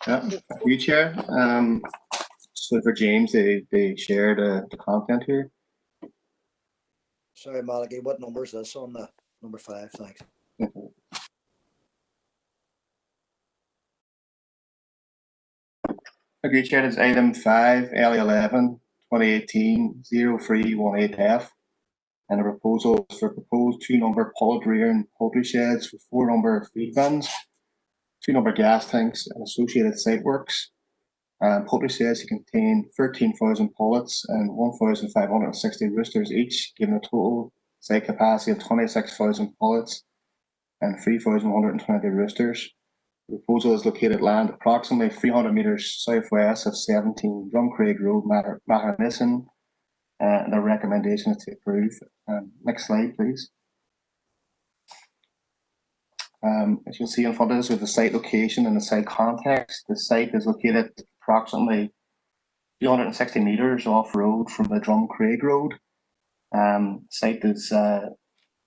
Yeah, thank you, Chair. So for James, they share the content here. Sorry, Malachy, what number is this on the number 5? Thanks. Okay, Chair, it's item 5, LA11 2018 0318F, and a proposal for proposed 2 number pullet rear and poultry sheds with 4 number feed bins, 2 number gas tanks, and associated site works. Poultry sheds to contain 13,000 pullets and 1,560 roosters each, giving a total site capacity of 26,000 pullets and 3,120 roosters. The proposal is located at land approximately 300 metres southwest of 17 Drumcraig Road, Mahanisson, and the recommendation is to approve. Next slide, please. As you'll see in front of us, with the site location and the site context, the site is located approximately 360 metres off road from the Drumcraig Road. The site is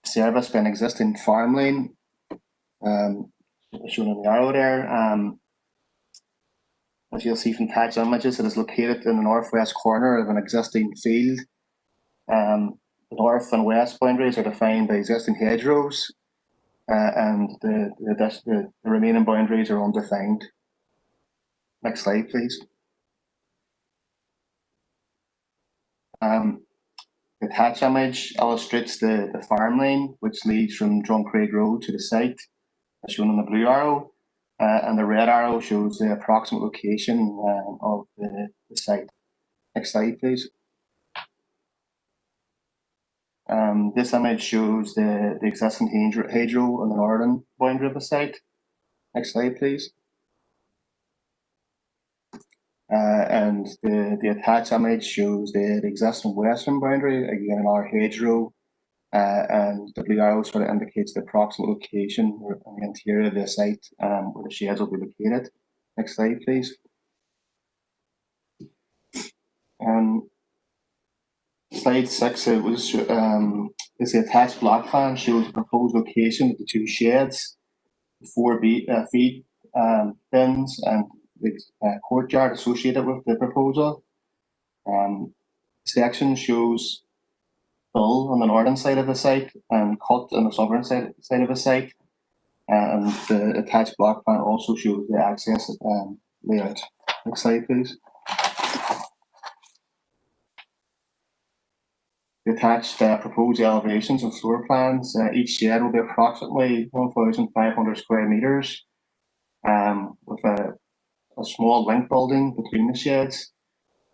serviced by an existing farm lane, shown in the arrow there. As you'll see from attached images, it is located in the northwest corner of an existing field. The north and west boundaries are defined by existing hedgerows, and the remaining boundaries are undefined. Next slide, please. The attached image illustrates the farm lane, which leads from Drumcraig Road to the site, as shown on the blue arrow, and the red arrow shows the approximate location of the site. Next slide, please. This image shows the existing hedgerow on the northern boundary of the site. Next slide, please. And the attached image shows the existing western boundary, again another hedgerow, and the blue arrow sort of indicates the approximate location on the interior of the site where the sheds will be located. Next slide, please. Slide 6 is the attached block plan, shows the proposed location of the 2 sheds, 4 feed bins, and the courtyard associated with the proposal. Section shows fill on the northern side of the site and cut on the southern side of the site. And the attached block plan also shows the access layout. Next slide, please. The attached proposed elevations and floor plans. Each shed will be approximately 1,500 square meters, with a small link building between the sheds.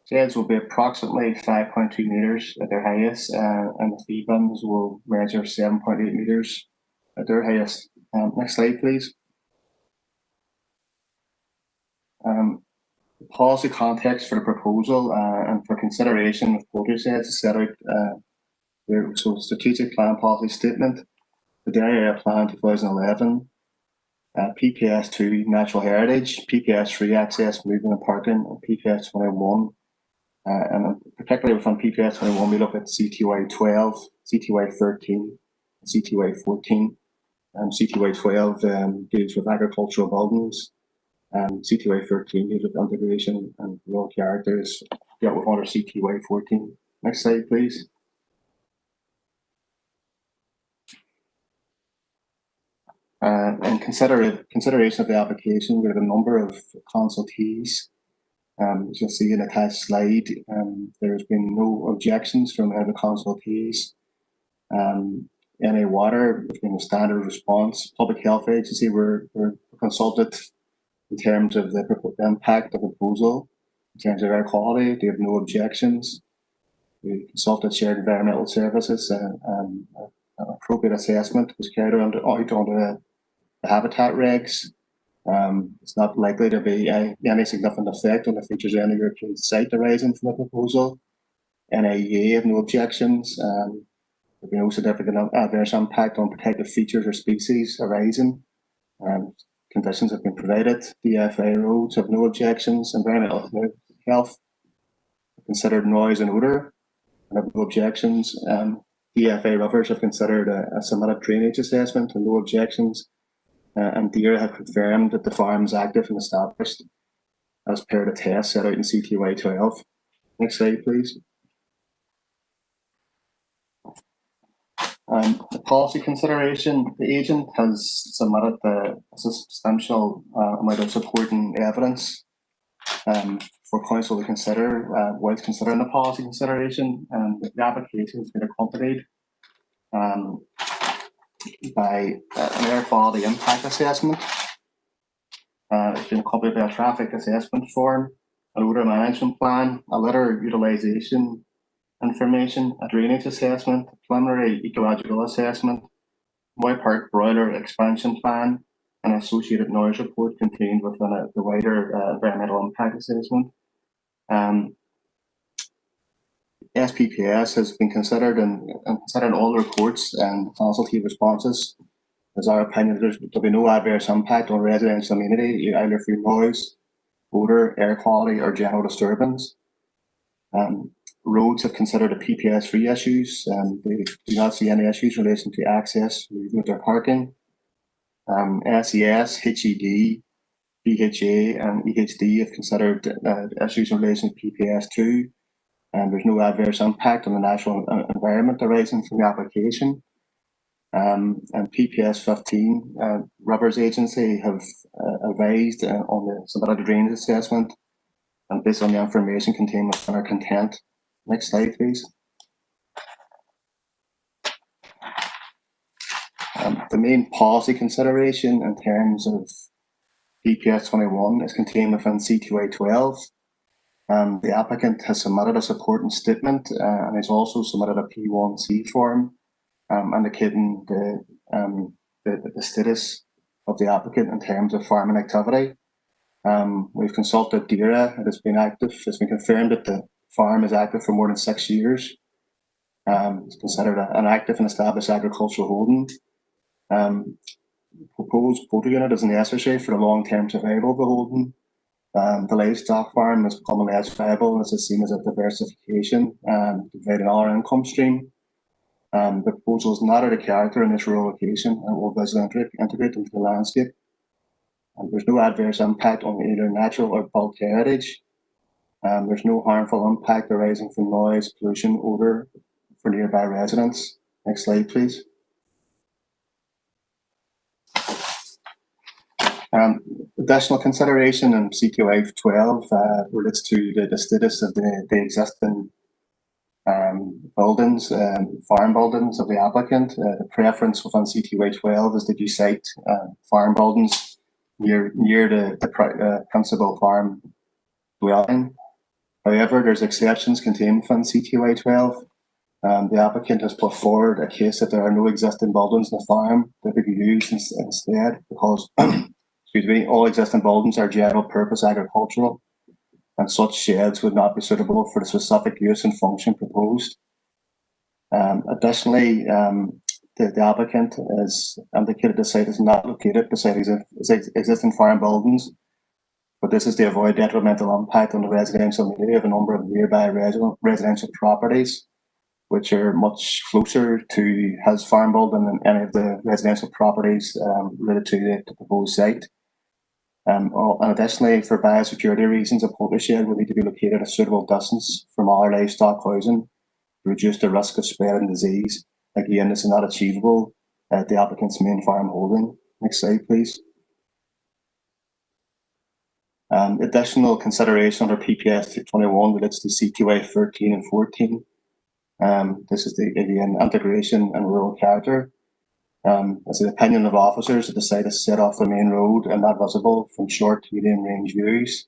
Sheds will be approximately 5.2 meters at their highest, and the feed bins will measure 7.8 meters at their highest. Next slide, please. The policy context for the proposal and for consideration of poultry sheds is set out. So, strategic plan policy statement, the Dairy Area Plan 2011, PPS 2 Natural Heritage, PPS 3 Access, Movement and Parking, and PPS 21. And particularly within PPS 21, we look at CTY 12, CTY 13, and CTY 14. CTY 12 deals with agricultural buildings, and CTY 13 deals with integration and rural characters, dealt with under CTY 14. Next slide, please. In consideration of the application, we have a number of consultees As you'll see in the attached slide, there's been no objections from any of the consultees. NA Water, there's been a standard response. Public Health Agency were consulted in terms of the impact of the proposal, in terms of air quality. They have no objections. We consulted Shared Environmental Services, and appropriate assessment was carried out under the habitat regs. It's not likely to be any significant effect on the features of any European site arising from the proposal. NAEA have no objections. There'll be no significant adverse impact on protected features or species arising. Conditions have been provided. DFA roads have no objections. Environmental health considered noise and odour and have no objections. DFA rivers have considered a submitted drainage assessment and no objections. And DERA have confirmed that the farm is active and established as per the test set out in CTY 12. Next slide, please. The policy consideration, the agent has submitted a substantial amount of supporting evidence for council to consider whilst considering the policy consideration, and the application has been accompanied by an air quality impact assessment. It's been accompanied by a traffic assessment form, an odour management plan, a litter utilisation information, a drainage assessment, a preliminary ecological assessment, Moy Park broiler expansion plan, and associated noise report contained within the wider environmental impact assessment. SPPS has been considered and considering all the reports and consultative responses. It's our opinion that there'll be no adverse impact on residential amenity, either through noise, odour, air quality, or general disturbance. Roads have considered the PPS-free issues, and they do not see any issues relating to access, movement, or parking. SES, HED, BHA, and EHD have considered issues in relation to PPS2, and there's no adverse impact on the natural environment arising from the application. And PPS 15, Rivers Agency have advised on the submitted drainage assessment, and based on the information contained within our content. Next slide, please. The main policy consideration in terms of PPS 21 is contained within CTY 12. The applicant has submitted a supporting statement and has also submitted a P1C form indicating the status of the applicant in terms of farming activity. We've consulted DERA. It's been confirmed that the farm is active for more than 6 years. It's considered an active and established agricultural holding. Proposed quota unit is necessary for the long-term survival of the holding. The livestock farm is becoming less viable as it's seen as a diversification and provide another income stream. The proposal is not out of character in this rural location and will visually integrate into the landscape. And there's no adverse impact on either natural or bulk heritage. There's no harmful impact arising from noise, pollution, odour for nearby residents. Next slide, please. Additional consideration in CTY 12 relates to the status of the existing buildings, farm buildings of the applicant. The preference within CTY 12 is that you site farm buildings near the principal farm dwelling. However, there's exceptions contained within CTY 12. The applicant has put forward a case that there are no existing buildings in the farm that could be used instead because excuse me, all existing buildings are general purpose agricultural, and such sheds would not be suitable for the specific use and function proposed. Additionally, the applicant has indicated the site is not located beside existing farm buildings, but this is to avoid detrimental impact on the residential amenity of a number of nearby residential properties, which are much closer to his farm building than any of the residential properties related to the proposed site. And additionally, for biosecurity reasons, a poultry shed will need to be located at a suitable distance from other livestock housing to reduce the risk of spreading disease. Again, this is not achievable at the applicant's main farm holding. Next slide, please. Additional consideration under PPS 221 relates to CTY 13 and 14. This is again integration and rural character. It's the opinion of officers that the site is set off the main road and not visible from short to medium range views.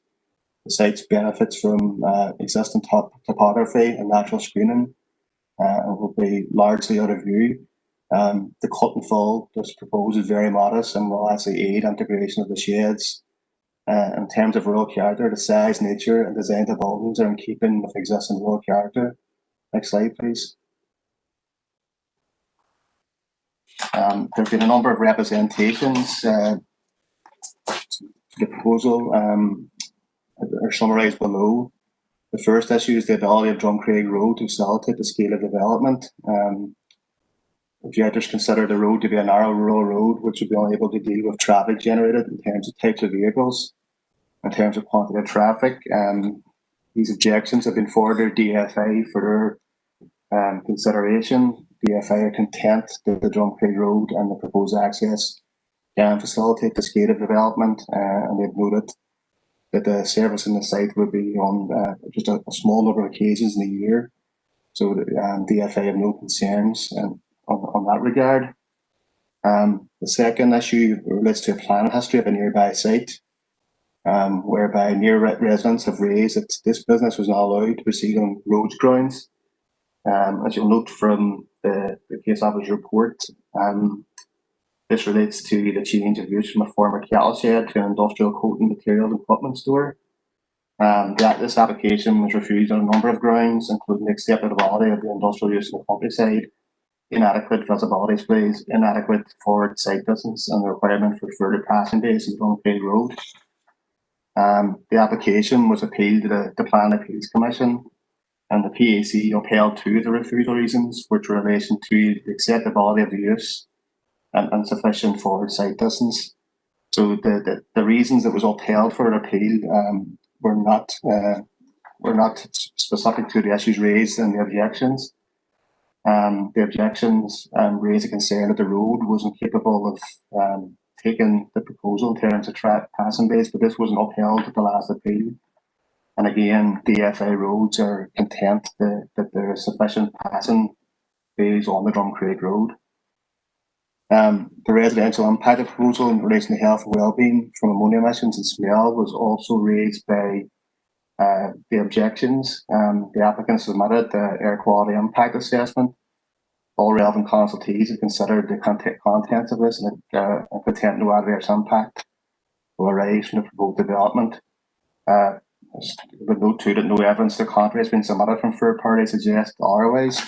The site benefits from existing topography and natural screening and will be largely out of view. The cut and fill that's proposed is very modest and will actually aid integration of the sheds. In terms of rural character, the size, nature, and design of buildings are in keeping with existing rural character. Next slide, please. There have been a number of representations to the proposal are summarised below. The first issue is the ability of Drumcraig Road to facilitate the scale of development. Objectors consider the road to be a narrow rural road which would be unable to deal with traffic generated in terms of types of vehicles, in terms of quantity of traffic. These objections have been forwarded to DFA for their consideration. DFA are content that the Drumcraig Road and the proposed access can facilitate the scale of development, and they've noted that the service in the site would be on just a small number of occasions in a year. So DFA have no concerns on that regard. The second issue relates to a plan history of a nearby site, whereby near residents have raised that this business was not allowed to proceed on road grounds. As you'll note from the case officer's report, this relates to the change of use from a former cattle shed to an industrial coating material and equipment store. This application was refused on a number of grounds, including the acceptability of the industrial use in the countryside, inadequate visibility displays, inadequate forward sight distance, and the requirement for further passing days in Drumcraig Road. The application was appealed to the Plan Appeals Commission, and the PAC upheld two of the refusal reasons, which were in relation to the acceptability of the use and sufficient forward sight distance. So the reasons that was upheld for an appeal were not specific to the issues raised in the objections. The objections raised a concern that the road wasn't capable of taking the proposal in terms of passing bays, but this wasn't upheld at the last appeal. And again, DFA roads are content that there is sufficient passing bays on the Drumcraig Road. The residential impact of the proposal in relation to health and wellbeing from ammonia emissions and smell was also raised by the objections. The applicants submitted the air quality impact assessment. All relevant consultees have considered the contents of this and content no adverse impact will arise from the proposed development. Would note too that no evidence to the contrary has been submitted from third parties suggest otherwise.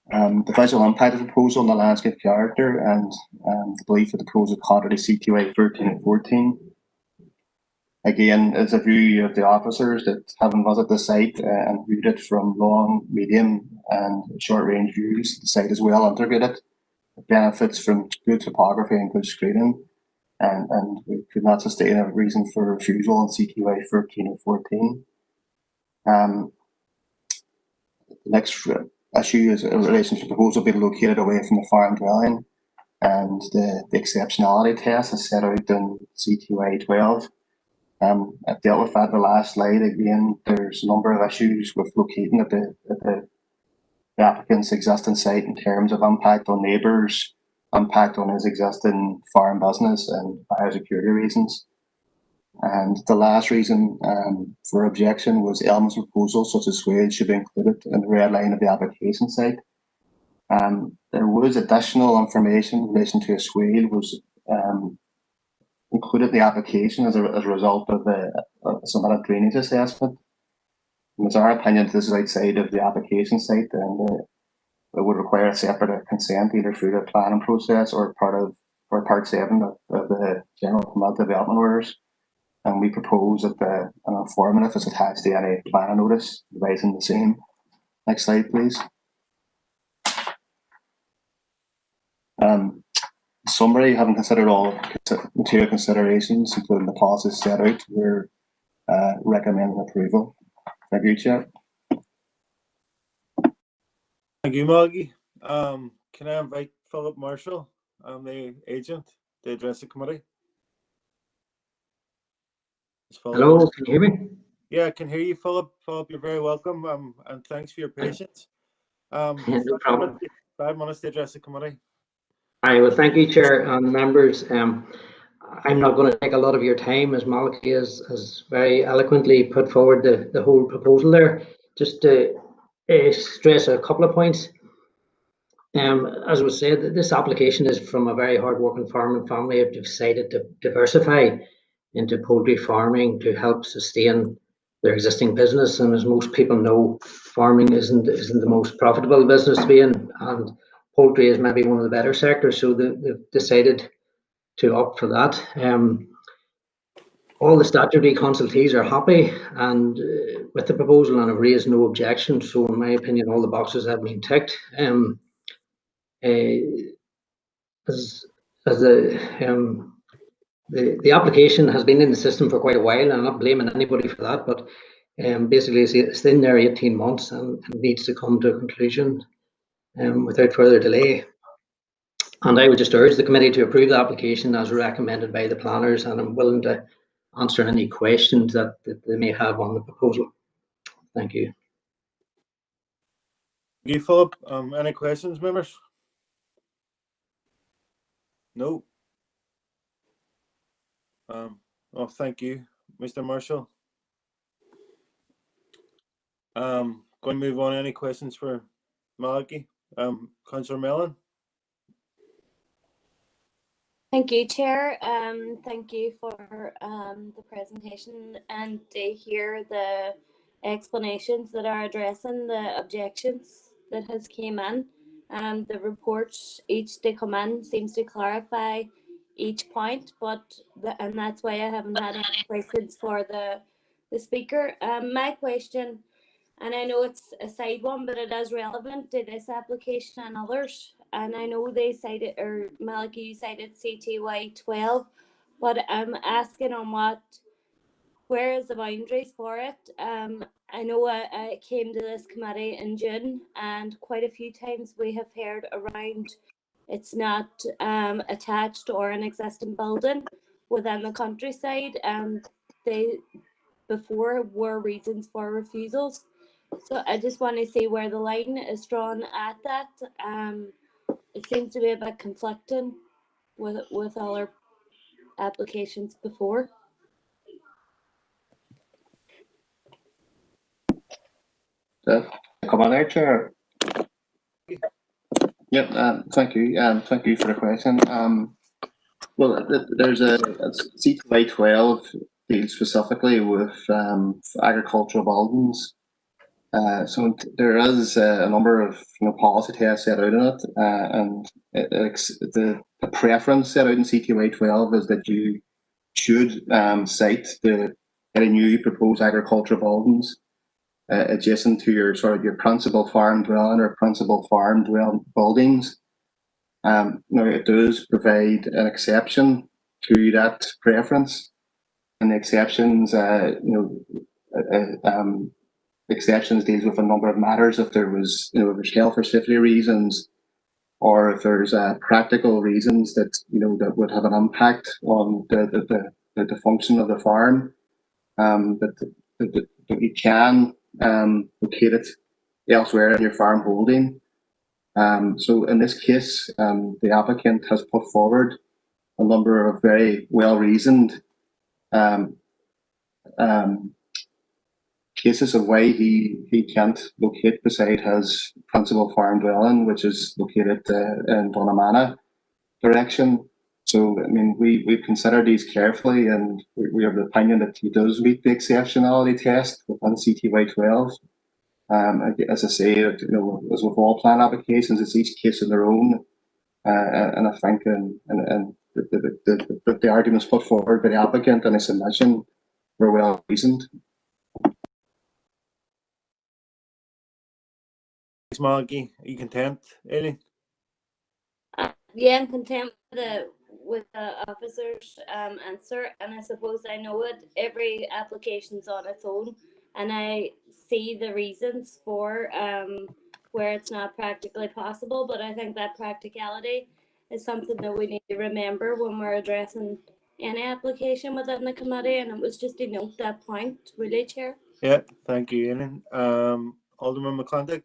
The visual impact of the proposal on the landscape character and the belief that the proposal contrary to CTY 13 and 14. Again, it's a view of the officers that having visited the site and viewed it from long, medium and short range views, the site is well integrated. It benefits from good topography and good screening, and we could not sustain a reason for refusal on CTY 13 and 14. The next issue is in relation to the proposal being located away from the farm dwelling, and the exceptionality test is set out in CTY 12. I've dealt with that in the last slide. Again, there's a number of issues with locating at the applicant's existing site in terms of impact on neighbours, impact on his existing farm business, and biosecurity reasons. And the last reason for objection was elements of proposal such as swale should be included in the red line of the application site. There was additional information in relation to a swale was included in the application as a result of the submitted drainage assessment. And it's our opinion that this is outside of the application site and it would require a separate consent either through the planning process or part 7 of the general permit development orders. And we propose that an informative is attached to any planning notice advising the same. Next slide, please. Summary, having considered all material considerations, including the policies set out, we're recommending approval. Thank you, Chair. Thank you, Maggie. Can I invite Philip Marshall, the agent, to address the committee? Hello, can you hear me? Yeah, I can hear you, Philip. Philip, you're very welcome, and thanks for your patience. No problem. 5 minutes to address the committee. All right, well, thank you, Chair and members. I'm not going to take a lot of your time, as Malachy has very eloquently put forward the whole proposal there. Just to stress a couple of points. As was said, this application is from a very hard-working farming family who have decided to diversify into poultry farming to help sustain their existing business. And as most people know, farming isn't the most profitable business to be in, and poultry is maybe one of the better sectors. So they've decided to opt for that. All the statutory consultees are happy and with the proposal and have raised no objection. So in my opinion, all the boxes have been ticked. As the application has been in the system for quite a while, and I'm not blaming anybody for that, but basically it's in there 18 months and needs to come to a conclusion without further delay. And I would just urge the committee to approve the application as recommended by the planners, and I'm willing to answer any questions that they may have on the proposal. Thank you. Thank you, Philip. Any questions, members? No. Well, thank you, Mr. Marshall. Going to move on. Any questions for Malachy? Councillor Mellon. Thank you, Chair. Thank you for the presentation and to hear the explanations that are addressing the objections that has came in. The reports each they come in seems to clarify each point, and that's why I haven't had any questions for the speaker. My question, and I know it's a side one, but it is relevant to this application and others. And I know they cited, or Malachy, you cited CTY 12, but I'm asking on where is the boundaries for it? I know I came to this committee in June, and quite a few times we have heard around it's not attached or an existing building within the countryside. They before were reasons for refusals. So I just want to see where the line is drawn at that. It seems to be a bit conflicting with other applications before. Come on there, Chair. Yep, thank you. Thank you for the question. Well, there's a CTY 12 deals specifically with agricultural buildings. So there is a number of policy tests set out in it, and the preference set out in CTY 12 is that you should cite any new proposed agricultural buildings adjacent to your your principal farm dwelling or principal farm buildings. Now it does provide an exception to that preference, and the exceptions, exceptions deals with a number of matters. If there was, if there's health or safety reasons, or if there's practical reasons that that would have an impact on the function of the farm, that you can locate it elsewhere in your farm holding. So in this case, the applicant has put forward a number of very well-reasoned cases of why he can't locate beside his principal farm dwelling, which is located in Donamana direction. So, I mean, we've considered these carefully, and we have the opinion that he does meet the exceptionality test within CTY 12. As I say, as with all plan applications, it's each case in their own. And I think the arguments put forward by the applicant and his submission were well reasoned. Thanks, Malachy. Are you content, Aileen? Yeah, I'm content with the officer's answer, and I suppose I know it. Every application's on its own, and I see the reasons for where it's not practically possible. But I think that practicality is something that we need to remember when we're addressing any application within the committee, and it was just to note that point, really, Chair. Yeah, thank you, Ian. Alderman McCondick.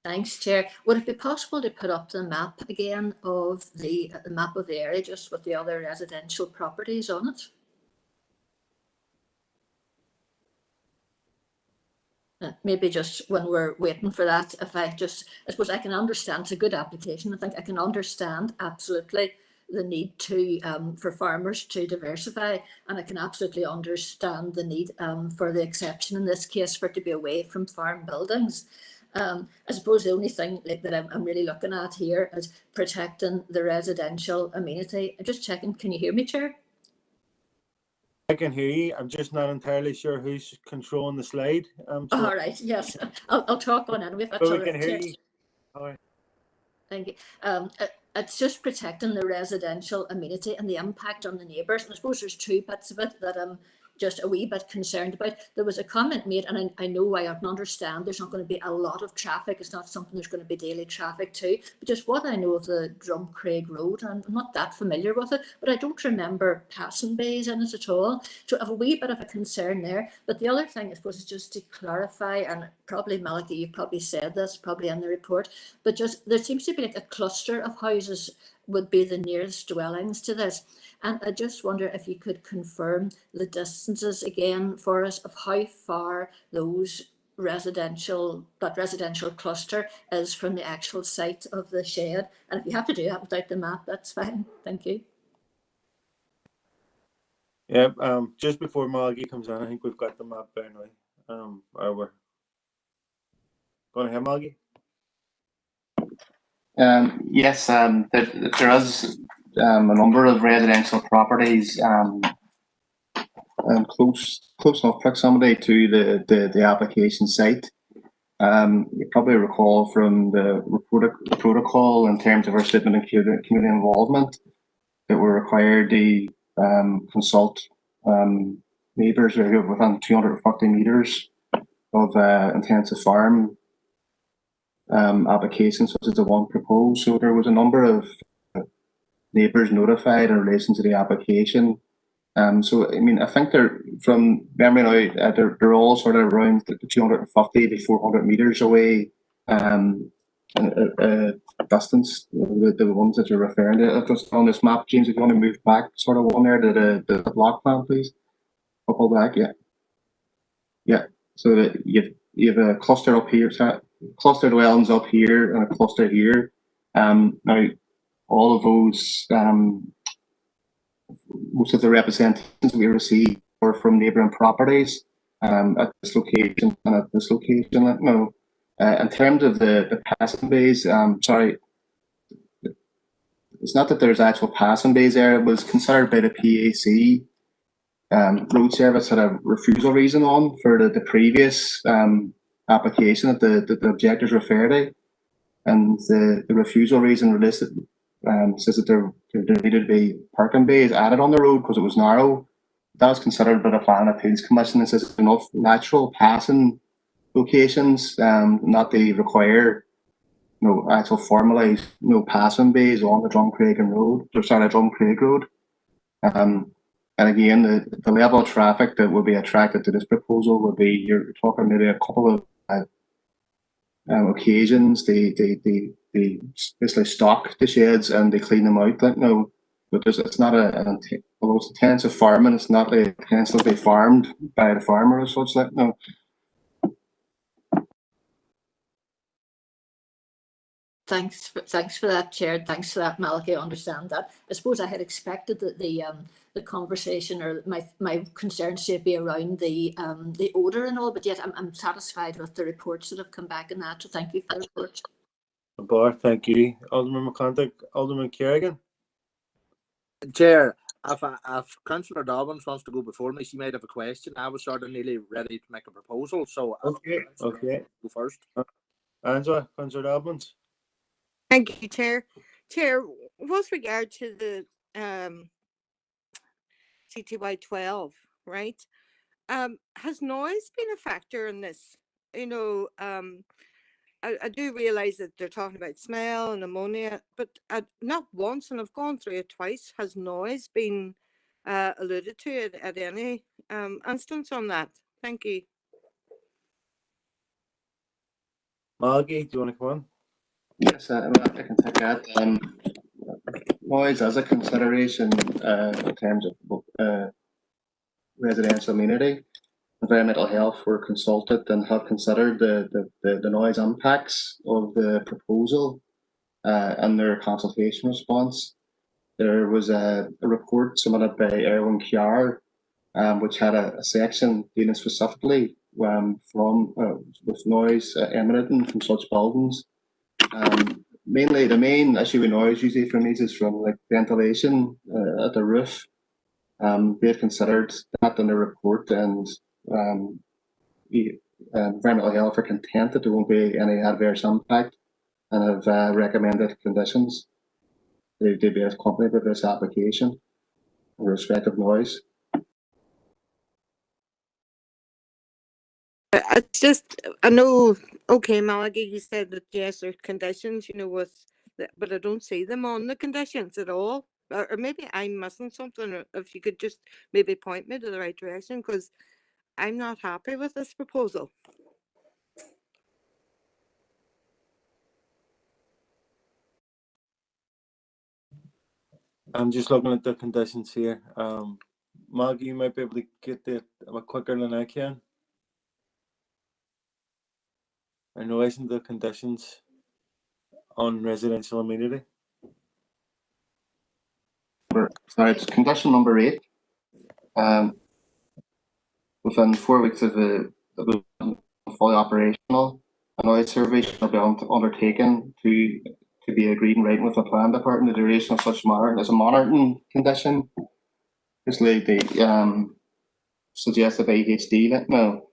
Thanks, Chair. Would it be possible to put up the map again of the map of the area, just with the other residential properties on it? Maybe just when we're waiting for that, if I suppose I can understand, it's a good application. I think I can understand absolutely the need to for farmers to diversify, and I can absolutely understand the need for the exception in this case for it to be away from farm buildings. I suppose the only thing that I'm really looking at here is protecting the residential amenity. I'm just checking, can you hear me, Chair? I can hear you. I'm just not entirely sure who's controlling the slide. All right, yes, I'll talk on anyway. But we can hear you. All right. Thank you. It's just protecting the residential amenity and the impact on the neighbours. And I suppose there's two bits of it that I'm just a wee bit concerned about. There was a comment made, and I know I can understand there's not going to be a lot of traffic. It's not something there's going to be daily traffic to. But just what I know of the Drumcraig Road, and I'm not that familiar with it, but I don't remember passing bays in it at all. So I have a wee bit of a concern there. But the other thing, I suppose, is just to clarify, and probably, Malachy, you probably said this, probably in the report, but just there seems to be like a cluster of houses would be the nearest dwellings to this. And I just wonder if you could confirm the distances again for us of how far that residential cluster is from the actual site of the shed. And if you have to do that without the map, that's fine. Thank you. Yeah, just before Malachy comes on, I think we've got the map there now. Or we're going ahead, Malachy. Yes, there is a number of residential properties close enough proximity to the application site. You probably recall from the protocol in terms of our statement of community involvement that we're required to consult neighbours who are within 250 metres of intensive farm applications, such as the one proposed. So there was a number of neighbours notified in relation to the application. So I mean, I think they're, from memory now, they're all sort of around the 250 to 400 metres away distance. The ones that you're referring to, just on this map, James, if you want to move back, sort of one there to the block plan, please. Couple back, yeah. So that you have a cluster up here, cluster dwellings up here, and a cluster here. Now, all of those, most of the representations we receive are from neighbouring properties at this location and at this location. No, in terms of the passing bays, sorry, it's not that there's actual passing bays there. It was considered by the PAC. Road Service had a refusal reason on for the previous application that the objectors referred to, and the refusal reason listed says that there needed to be parking bays added on the road because it was narrow. That was considered by the Planning Appeals Commission and says enough natural passing locations, not to require actual formalised passing bays on the Drumcraig Road. And again, the level of traffic that would be attracted to this proposal would be, you're talking maybe a couple of occasions. They basically stock the sheds and they clean them out. But it's not although it's intensive farming, it's not intensively farmed by the farmer as such. Thanks for that, Chair. Thanks for that, Malachy. I understand that. I suppose I had expected that the conversation or my concerns should be around the odour and all, but yet I'm satisfied with the reports that have come back in that. So thank you for the reports. Thank you, Alderman McCondick. Alderman Kerrigan. Chair, if Councillor Dobbins wants to go before me, she might have a question. I was sort of nearly ready to make a proposal, so okay. Go first. Angela, Councillor Dobbins. Thank you, Chair. Chair, with regard to the CTY 12, right? Has noise been a factor in this? I do realise that they're talking about smell and ammonia, but not once, and I've gone through it twice, has noise been alluded to it at any instance on that. Thank you. Margie, do you want to come on? Yes, I can take that. Noise as a consideration in terms of residential amenity. Environmental health were consulted and have considered the noise impacts of the proposal and their consultation response. There was a report submitted by Erwin Kjar, which had a section dealing specifically with noise emanating from such buildings. Mainly, the main issue with noise usually from these is from like ventilation at the roof. They've considered that in the report, and environmental health are content that there won't be any adverse impact, and have recommended conditions they'd be accompanied with this application in respect of noise. It's just, I know, okay, Malachi, you said that yes, there's conditions, you know, but I don't see them on the conditions at all. Or maybe I'm missing something, or if you could just maybe point me to the right direction, because I'm not happy with this proposal. I'm just looking at the conditions here. Maggie, you might be able to get there a bit quicker than I can. I know isn't the conditions on residential amenity. Sorry, it's condition number 8. Within 4 weeks of the fully operational, a noise survey shall be undertaken to be agreed in writing with the plan department. The duration of such monitoring is a monitoring condition. Basically, they suggested ADHD. No.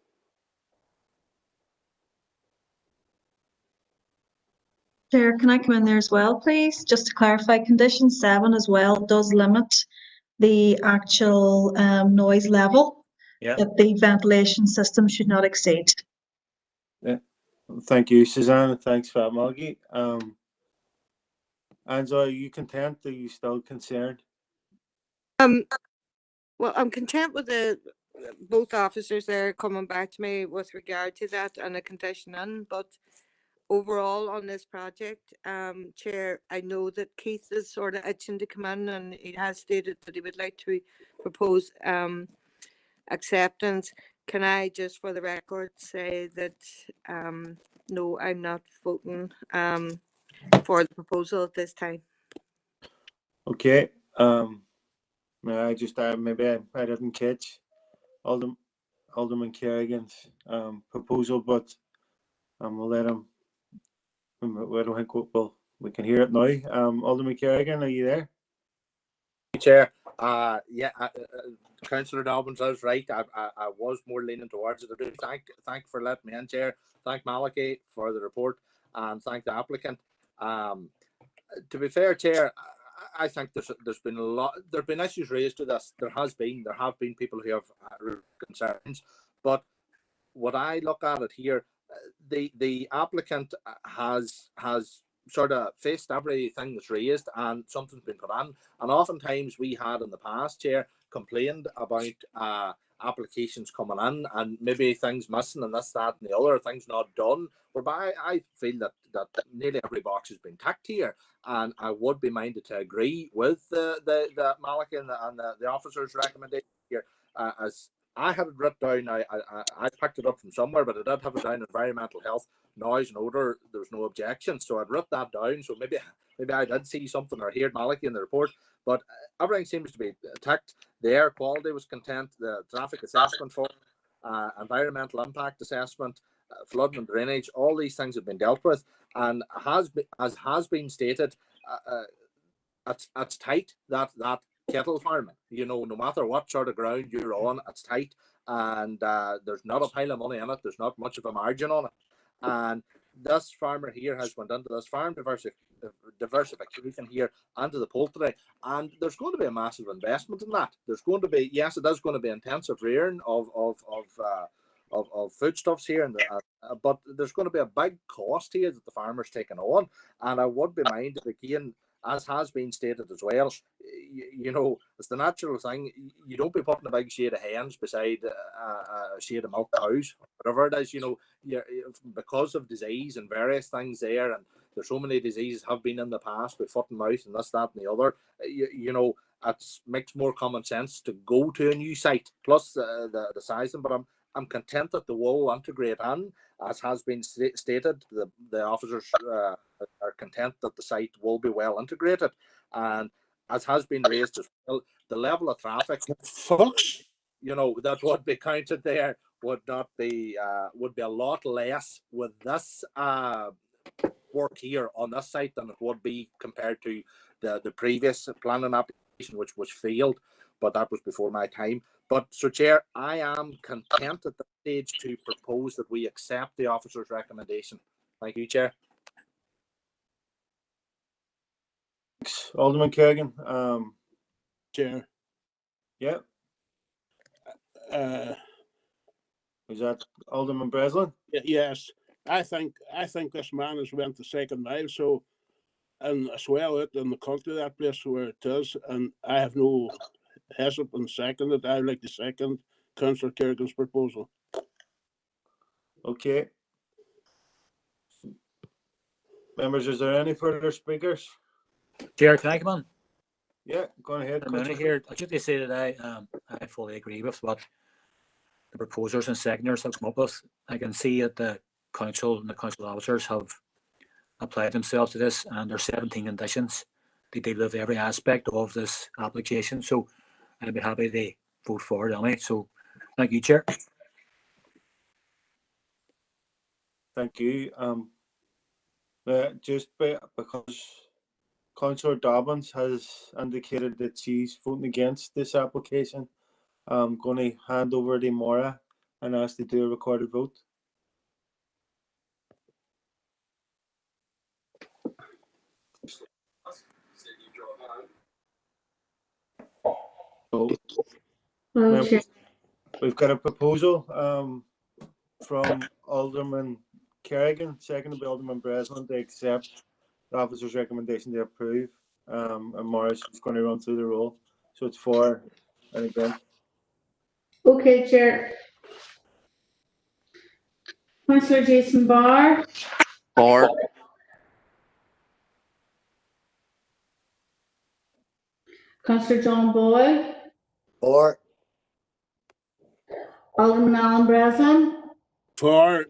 Chair, can I come in there as well, please? Just to clarify, condition 7 as well does limit the actual noise level that the ventilation system should not exceed. Yeah, thank you, Suzanne, and thanks for that, Maggie. Angela, are you content? Are you still concerned? Well, I'm content with both officers there coming back to me with regard to that and a condition in, but overall on this project, Chair, I know that Keith is sort of itching to come in, and he has stated that he would like to propose acceptance. Can I just for the record say that no, I'm not voting for the proposal at this time. Okay. I just maybe I didn't catch Alderman Kerrigan's proposal, but we'll let him. I don't think we can hear it now. Alderman Kerrigan, are you there? Chair, yeah, Councillor Dobbins is right. I was more leaning towards it. I do thank for letting me in, Chair. Thank Malachi for the report, and thank the applicant. To be fair, Chair, I think there's been a lot. There've been issues raised to this. There have been people who have concerns, but what I look at it here, the applicant has sort of faced everything that's raised, and something's been put on. And oftentimes we had in the past, Chair, complained about applications coming in and maybe things missing and this, that, and the other, things not done. Whereby I feel that nearly every box has been ticked here, and I would be minded to agree with the Malachi and the officer's recommendation here. As I had it written down, I picked it up from somewhere, but I did have it down: environmental health, noise and odour. There's no objection, so I'd wrote that down. So maybe I did see something or heard Malachi in the report, but everything seems to be ticked. The air quality was content. The traffic assessment for environmental impact assessment, flooding and drainage, all these things have been dealt with, and as has been stated, it's tight that kettle farming. You know, no matter what sort of ground you're on, it's tight, and there's not a pile of money in it. There's not much of a margin on it, and this farmer here has went into this farm diversification here into the poultry, and there's going to be a massive investment in that. There's going to be, yes, it is going to be intensive rearing of foodstuffs here, but there's going to be a big cost here that the farmer's taking on, and I would be minded again. as has been stated as well, you know, it's the natural thing. You don't be putting a big shade of hens beside a shade of milk cows, whatever it is, you know, because of disease and various things there, and there's so many diseases have been in the past with foot and mouth and this, that, and the other. You know, it makes more common sense to go to a new site, plus the sizing. But I'm content that the will integrate in, as has been stated. The officers are content that the site will be well integrated, and as has been raised as well, the level of traffic, you know, that would be counted there would not be would be a lot less with this work here on this site than it would be compared to the previous planning application, which was failed, but that was before my time. But so, Chair, I am content at this stage to propose that we accept the officer's recommendation. Thank you, Chair. Thanks, Alderman Kerrigan. Chair. Yeah. Was that Alderman Breslin? Yes, I think this man has went the second mile, so, and as well out in the country, that place where it is, and I have no hesitant in seconding it. I would like to second Councillor Kerrigan's proposal. Okay. Members, is there any further speakers? Chair, can I come on? Yeah, go ahead. Here, I should say that I fully agree with what the proposers and seconders have come up with. I can see that the council and the council officers have applied themselves to this, and there's 17 conditions to deal with every aspect of this application. So I'd be happy to vote for it anyway. So thank you, Chair. Thank you. Just because Councillor Dobbins has indicated that she's voting against this application, I'm going to hand over to Maura and ask to do a recorded vote. So, we've got a proposal from Alderman Kerrigan, seconded by Alderman Breslin, to accept the officer's recommendation to approve. And Morris is going to run through the roll. So it's for and against. Okay, Chair. Councillor Jason Barr. For. Councillor John Boyle. For. Alderman Alan Breslin. For.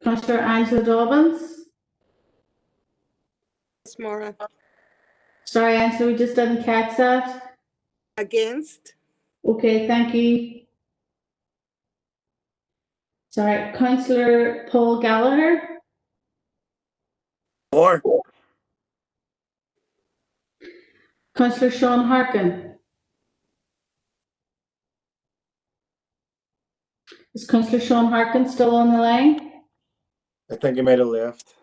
Councillor Angela Dobbins. Maura. Sorry, Angela, we just didn't catch that. Against. Okay, thank you. Sorry, Councillor Paul Gallagher. For. Councillor Sean Harkin. Is Councillor Sean Harkin still on the line? I think he might have left.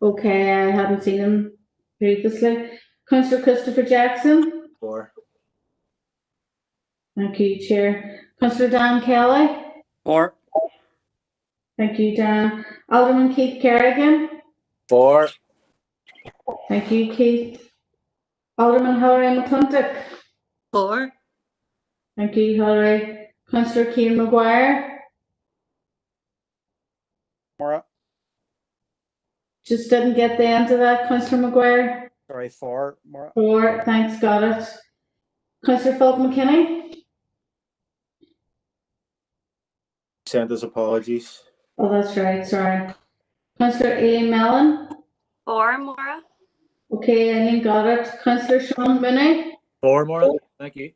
Okay, I hadn't seen him previously. Councillor Christopher Jackson. For. Thank you, Chair. Councillor Dan Kelly. For. Thank you, Dan. Alderman Keith Kerrigan. For. Thank you, Keith. Alderman Hilary McClintock. For. Thank you, Hilary. Councillor Cian Maguire. Maura. Just didn't get the end of that, Councillor Maguire. Sorry, for Maura. For, thanks, got it. Councillor Philip McKinney. Send us apologies. Oh, that's right, sorry. Councillor Aileen Mellon. For Maura. Okay, Aileen got it. Councillor Sean Mooney. For Maura. Thank you.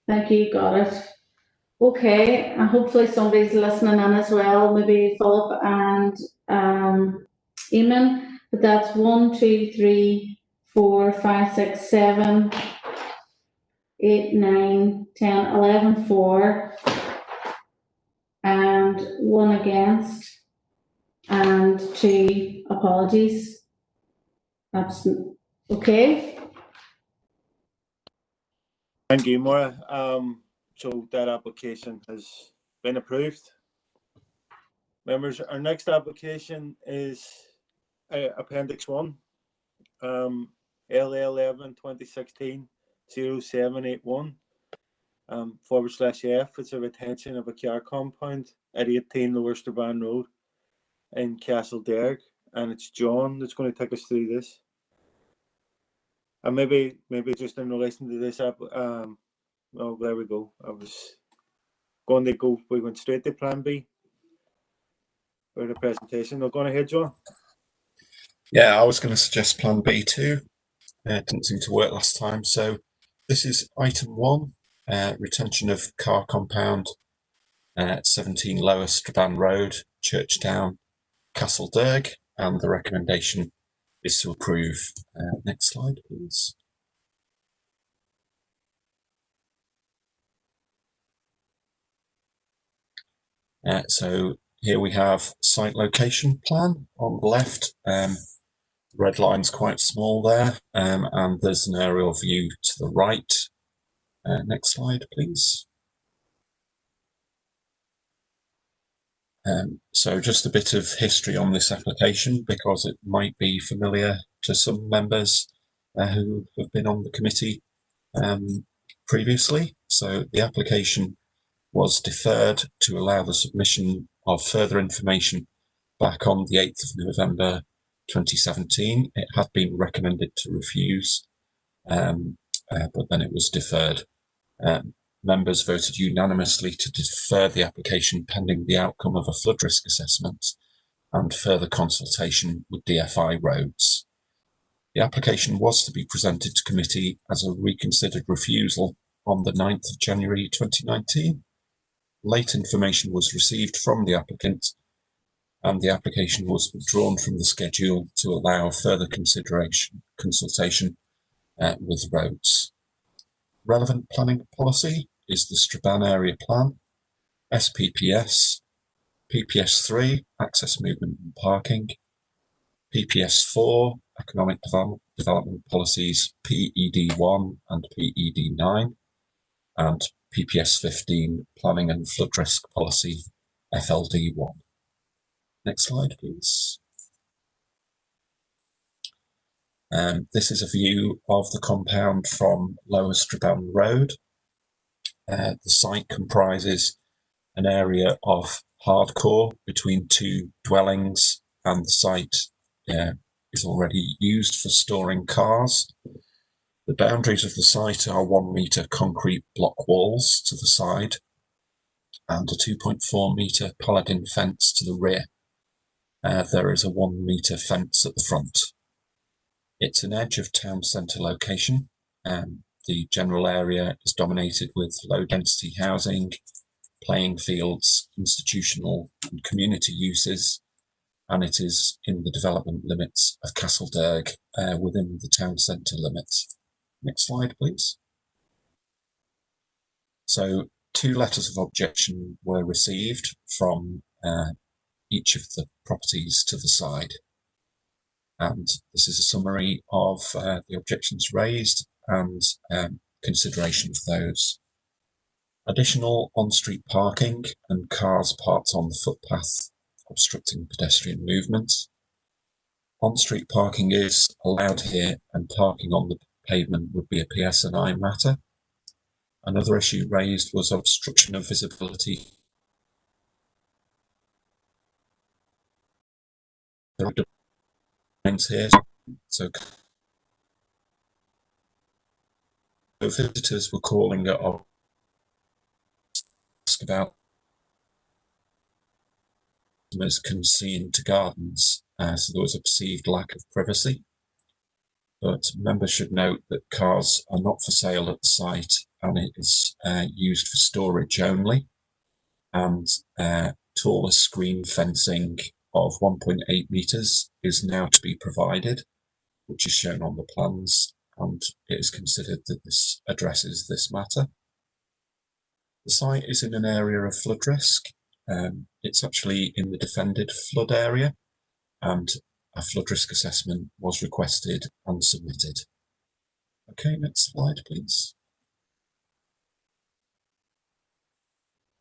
Thank you, got it. Okay, and hopefully somebody's listening in as well, maybe Philip and Eamon. But that's 1, 2, 3, 4, 5, 6, 7, 8, 9, 10, 11 for, and 1 against, and 2 apologies. Absent. Okay. Thank you, Maura. So that application has been approved. Members, our next application is Appendix 1, LA11 2016 0781 /F. It's a retention of a car compound at 18 Lower Strabane Road in Castlederg, and it's John that's going to take us through this. And maybe just in relation to this app, oh, there we go. We went straight to Plan B for the presentation. We're going ahead, John. Yeah, I was going to suggest Plan B too. It didn't seem to work last time. So this is item 1, retention of car compound at 17 Lower Strabane Road, Churchtown, Castlederg, and the recommendation is to approve. Next slide, please. So here we have site location plan on the left. Red line's quite small there, and there's an aerial view to the right. Next slide, please. So just a bit of history on this application, because it might be familiar to some members who have been on the committee previously. So the application was deferred to allow the submission of further information back on the 8th of November 2017. It had been recommended to refuse, but then it was deferred. Members voted unanimously to defer the application pending the outcome of a flood risk assessment and further consultation with DFI Roads. The application was to be presented to committee as a reconsidered refusal on the 9th of January 2019. Late information was received from the applicant, and the application was withdrawn from the schedule to allow further consultation with Roads. Relevant planning policy is the Strabane Area Plan, SPPS, PPS3, Access, Movement and Parking, PPS4, Economic Development Policies, PED1 and PED9, and PPS15, Planning and Flood Risk Policy, FLD1. Next slide, please. This is a view of the compound from Lower Strabane Road. The site comprises an area of hardcore between 2 dwellings, and the site is already used for storing cars. The boundaries of the site are 1 metre concrete block walls to the side and a 2.4 metre paladin fence to the rear. There is a 1 metre fence at the front. It's an edge of town centre location. The general area is dominated with low density housing, playing fields, institutional and community uses, and it is in the development limits of Castlederg within the town centre limits. Next slide, please. So 2 letters of objection were received from each of the properties to the side. And this is a summary of the objections raised and consideration of those. Additional on-street parking and cars parked on the footpath obstructing pedestrian movement. On-street parking is allowed here, and parking on the pavement would be a PSNI matter. Another issue raised was obstruction of visibility. There are lines here, so visitors were calling it off, ask about customers can see into gardens, so there was a perceived lack of privacy. But members should note that cars are not for sale at the site, and it is used for storage only. And taller screen fencing of 1.8 metres is now to be provided, which is shown on the plans, and it is considered that this addresses this matter. The site is in an area of flood risk. It's actually in the defended flood area, and a flood risk assessment was requested and submitted. Okay, next slide, please.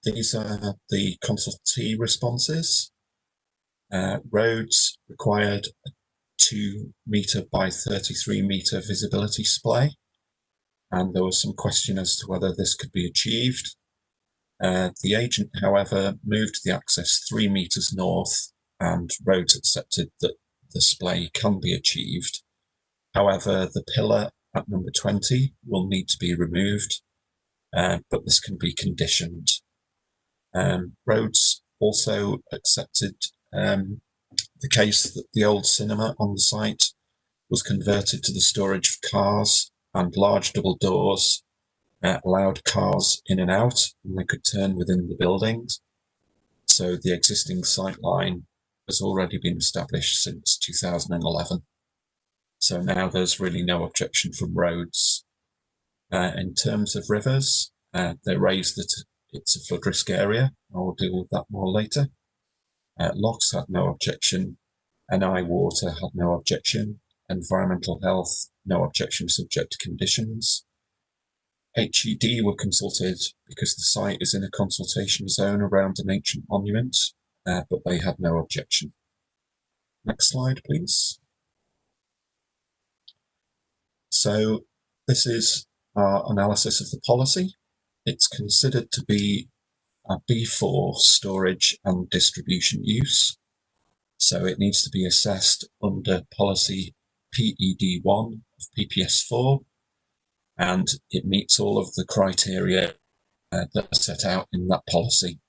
These are the consultee responses. Roads required a 32 metre by 33 metre visibility splay, and there was some question as to whether this could be achieved. The agent, however, moved the access 3 metres north, and roads accepted that the splay can be achieved. However, the pillar at number 20 will need to be removed, but this can be conditioned. Roads also accepted the case that the old cinema on the site was converted to the storage of cars, and large double doors allowed cars in and out, and they could turn within the buildings. So the existing sight line has already been established since 2011. So now there's really no objection from roads. In terms of rivers, they raised that it's a flood risk area. I will deal with that more later. Lochs had no objection. NI Water had no objection. Environmental Health, no objection subject to conditions. HED were consulted because the site is in a consultation zone around an ancient monument, but they had no objection. Next slide, please. So this is our analysis of the policy. It's considered to be a B4 storage and distribution use. So it needs to be assessed under policy PED1 of PPS4, and it meets all of the criteria that are set out in that policy.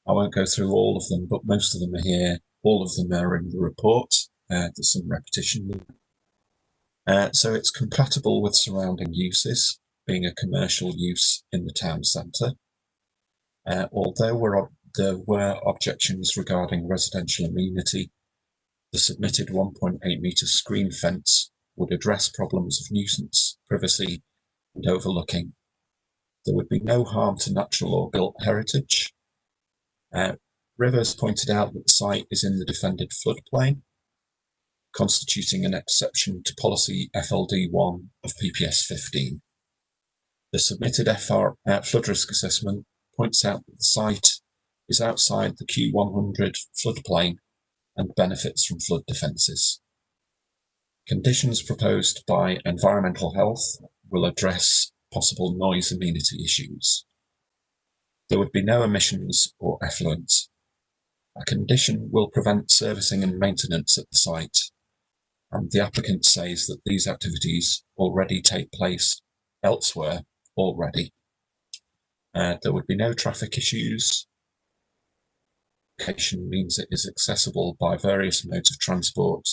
I won't go through all of them, but most of them are here. All of them are in the report. There's some repetition. So it's compatible with surrounding uses, being a commercial use in the town centre. Although there were objections regarding residential amenity, the submitted 1.8 metre screen fence would address problems of nuisance, privacy and overlooking. There would be no harm to natural or built heritage. Rivers pointed out that the site is in the defended floodplain, constituting an exception to policy FLD1 of PPS 15. The submitted flood risk assessment points out that the site is outside the Q100 floodplain and benefits from flood defences. Conditions proposed by Environmental Health will address possible noise amenity issues. There would be no emissions or effluent. A condition will prevent servicing and maintenance at the site, and the applicant says that these activities already take place elsewhere already. There would be no traffic issues. Location means it is accessible by various modes of transport.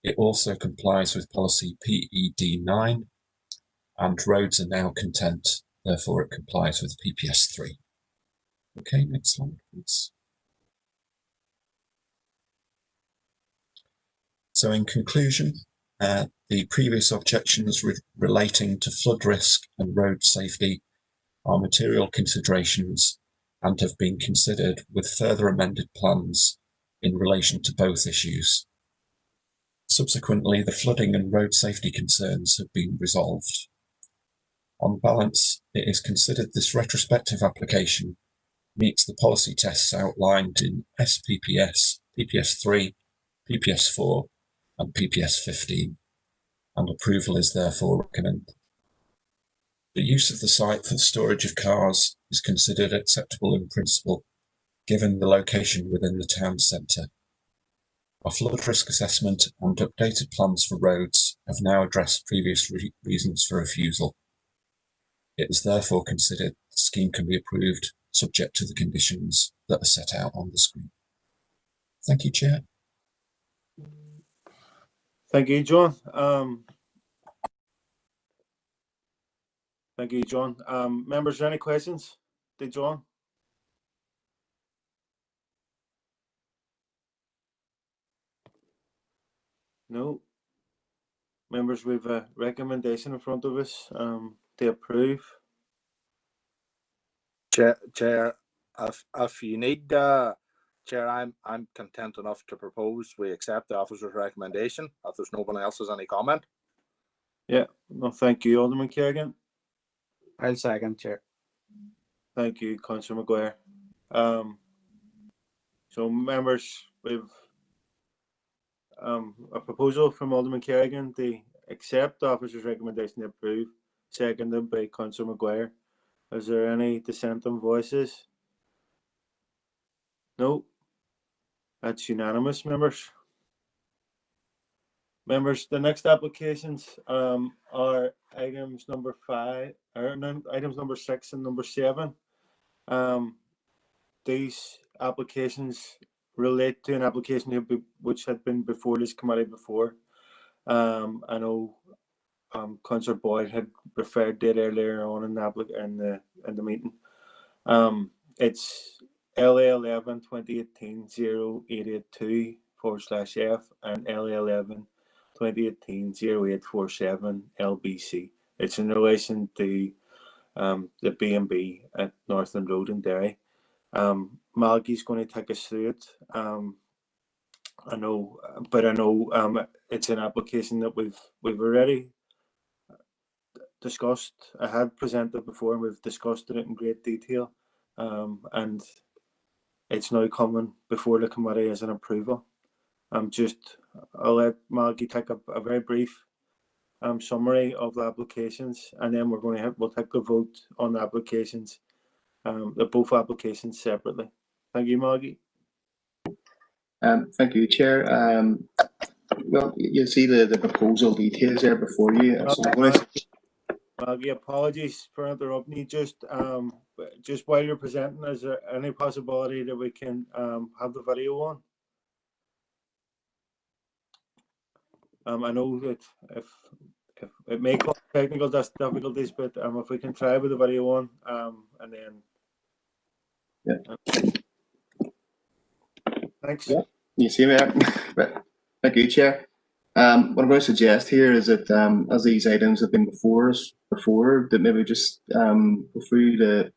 It also complies with policy PED9, and roads are now content, therefore it complies with PPS 3. Okay, next slide, please. So in conclusion, the previous objections relating to flood risk and road safety are material considerations and have been considered with further amended plans in relation to both issues. Subsequently, the flooding and road safety concerns have been resolved. On balance, it is considered this retrospective application meets the policy tests outlined in SPPS, PPS 3, PPS 4 and PPS 15, and approval is therefore recommended. The use of the site for the storage of cars is considered acceptable in principle, given the location within the town centre. A flood risk assessment and updated plans for roads have now addressed previous reasons for refusal. It is therefore considered the scheme can be approved subject to the conditions that are set out on the screen. Thank you, Chair. Thank you, John. Thank you, John. Members, any questions to John? No. Members, we have a recommendation in front of us to approve. Chair, if you need, Chair, I'm content enough to propose we accept the officer's recommendation if there's no one else has any comment. Yeah, no, thank you, Alderman Kerrigan. I'll second, Chair. Thank you, Councillor Maguire. So members, we've a proposal from Alderman Kerrigan to accept the officer's recommendation to approve, seconded by Councillor Maguire. Is there any dissenting voices? No. That's unanimous, members. Members, the next applications are items number 5, or items number 6 and number 7. These applications relate to an application which had been before this committee before. I know Councillor Boyd had referred to it earlier on in the meeting. It's LA11 2018-0882/F and LA11 2018-0847 LBC. It's in relation to the B&B at Northland Road in Derry. Malachy's going to take us through it. I know it's an application that we've already discussed. I had presented before, and we've discussed it in great detail, and it's now coming before the committee as an approval. I'll let Malachy take a very brief summary of the applications, and then we'll take a vote on the applications, both applications separately. Thank you, Malachy. Thank you, Chair. Well, you'll see the proposal details there before you. Malachy, apologies for interrupting you. Just while you're presenting, is there any possibility that we can have the video on? I know that if it may cause technical difficulties, but if we can try with the video on, and then. Yeah. Thanks. Yeah, you see me. Thank you, Chair. What I'm going to suggest here is that as these items have been before us that maybe just go through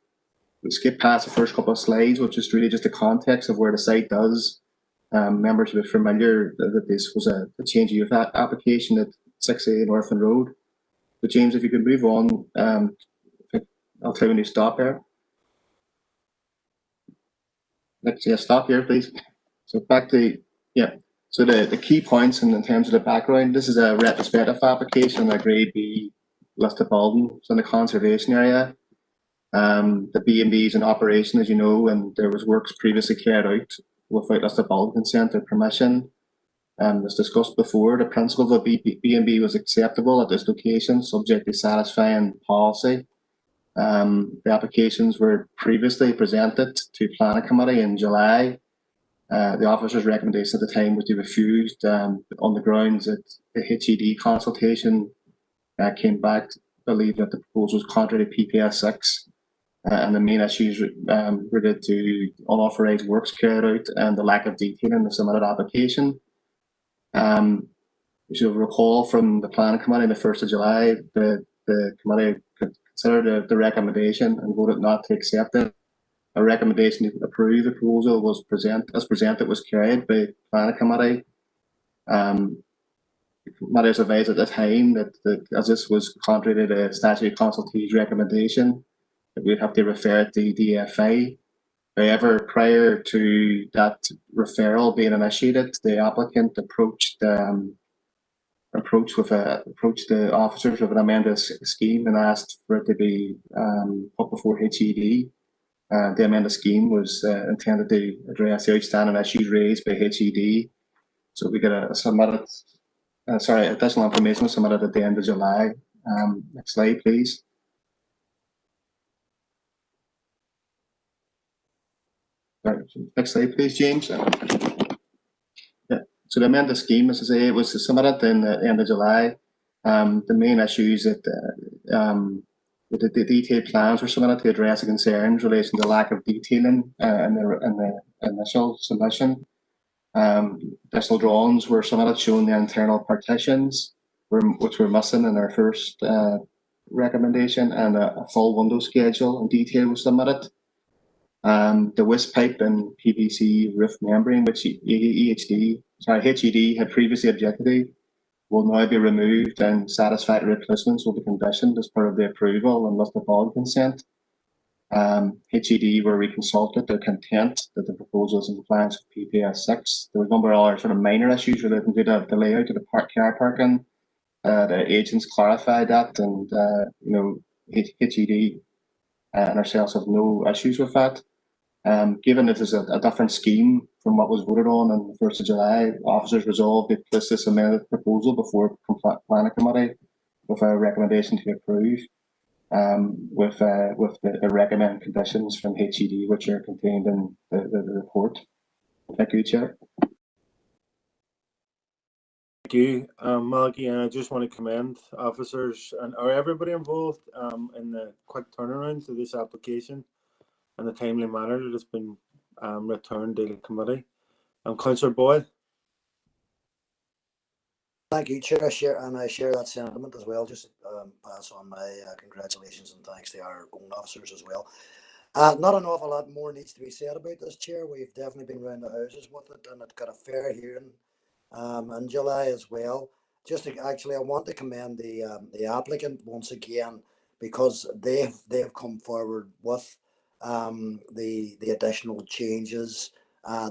skip past the first couple of slides, which is really just the context of where the site does. Members will be familiar that this was a change of use application at 6A Northland Road. But James, if you could move on, I'll tell you when you stop here. Let's stop here, please. So back to, so the key points in terms of the background, this is a retrospective application, a Grade B listed building in the conservation area. The B&B is in operation, as you know, and there was works previously carried out without listed building consent or permission. As discussed before, the principle of B&B was acceptable at this location, subject to satisfying policy. The applications were previously presented to Planning Committee in July. The officer's recommendation at the time was to be refused on the grounds that the HED consultation came back, believed that the proposal was contrary to PPS 6, and the main issues related to unauthorised works carried out and the lack of detail in the submitted application. As you'll recall from the Planning Committee on the 1st of July, the committee considered the recommendation and voted not to accept it. A recommendation to approve the proposal was presented was carried by the Planning Committee. The committee was advised at the time that as this was contrary to the statutory consultee's recommendation, that we'd have to refer it to DFI. However, prior to that referral being initiated, the applicant approached the officers with an amended scheme and asked for it to be put before HED. The amended scheme was intended to address the outstanding issues raised by HED. So we got additional information was submitted at the end of July. Next slide, please. Next slide, please, James. So the amended scheme, as I say, it was submitted in the end of July. The main issues that the detailed plans were submitted to address the concerns in relation to lack of detailing in the initial submission. Additional drawings were submitted showing the internal partitions, which were missing in our first recommendation, and a full window schedule and detail was submitted. The waste pipe and PVC roof membrane, which HED had previously objected to, will now be removed and satisfactory replacements will be conditioned as part of the approval and listed building consent. HED were reconsulted. They're content that the proposal is in compliance with PPS 6. There were a number of other sort of minor issues relating to the layout of the car parking. The agents clarified that, and you know, HED and ourselves have no issues with that. Given it is a different scheme from what was voted on the 1st of July, officers resolved to place this amended proposal before planning committee with a recommendation to approve, with the recommended conditions from HED, which are contained in the report. Thank you, Chair. Thank you, Malachy, and I just want to commend officers and everybody involved in the quick turnaround to this application and the timely manner that it's been returned to the committee. Councillor Boyle. Thank you, Chair. I share that sentiment as well. Just pass on my congratulations and thanks to our own officers as well. Not an awful lot more needs to be said about this, Chair. We've definitely been around the houses with it, and it got a fair hearing in July as well. Just to, actually, I want to commend the applicant once again, because they've come forward with the additional changes.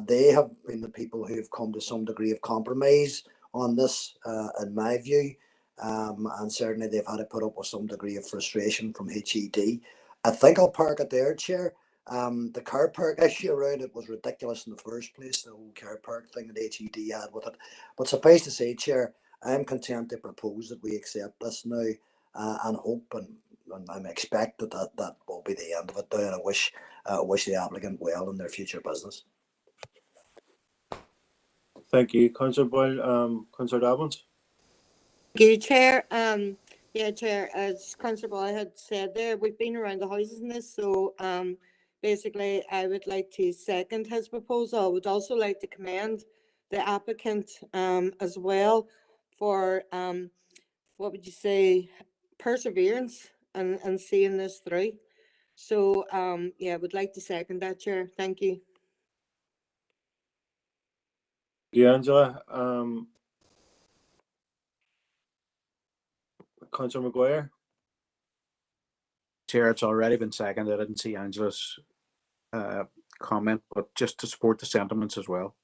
They have been the people who have come to some degree of compromise on this, in my view, and certainly they've had to put up with some degree of frustration from HED. I think I'll park it there, Chair. The car park issue around it was ridiculous in the first place, the whole car park thing that HED had with it. But suffice to say, Chair, I'm content to propose that we accept this now, and hope and I'm expect that will be the end of it now, and I wish the applicant well in their future business. Thank you, Councillor Boyle. Councillor Dobbins. Thank you, Chair. Yeah, Chair, as Councillor Boyle had said there, we've been around the houses in this, so basically I would like to second his proposal. I would also like to commend the applicant as well for, what would you say, perseverance and seeing this through. So yeah, I would like to second that, Chair. Thank you. Yeah, Angela. Councillor McGuire. Chair, it's already been seconded. I didn't see Angela's comment, but just to support the sentiments as well.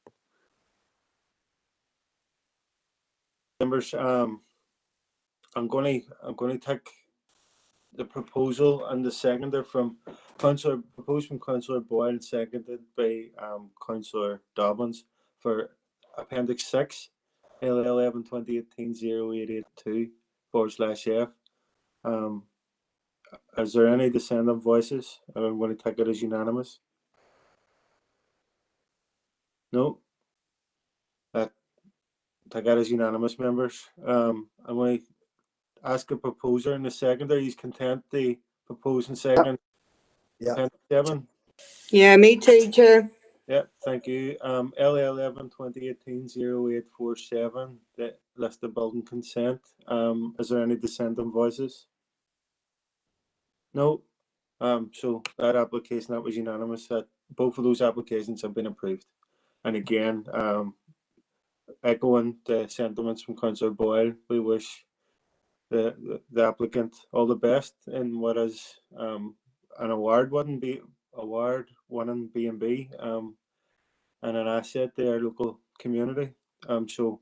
Members, I'm going to take the proposal and the seconder from Councillor Boyle and seconded by Councillor Dobbins for Appendix 6, L11 2018-0882/F. Is there any dissenting voices? I'm going to take it as unanimous. No. Take it as unanimous, members. I'm going to ask a proposer and the seconder. He's content to propose and second. Yeah. 7. Yeah, me too, Chair. Yeah, thank you. L11 2018-0847, the list of building consent. Is there any dissenting voices? No. So that application, that was unanimous. That both of those applications have been approved. And again, echoing the sentiments from Councillor Boyle, we wish the applicant all the best in what is an award-winning B&B, and an asset to our local community. So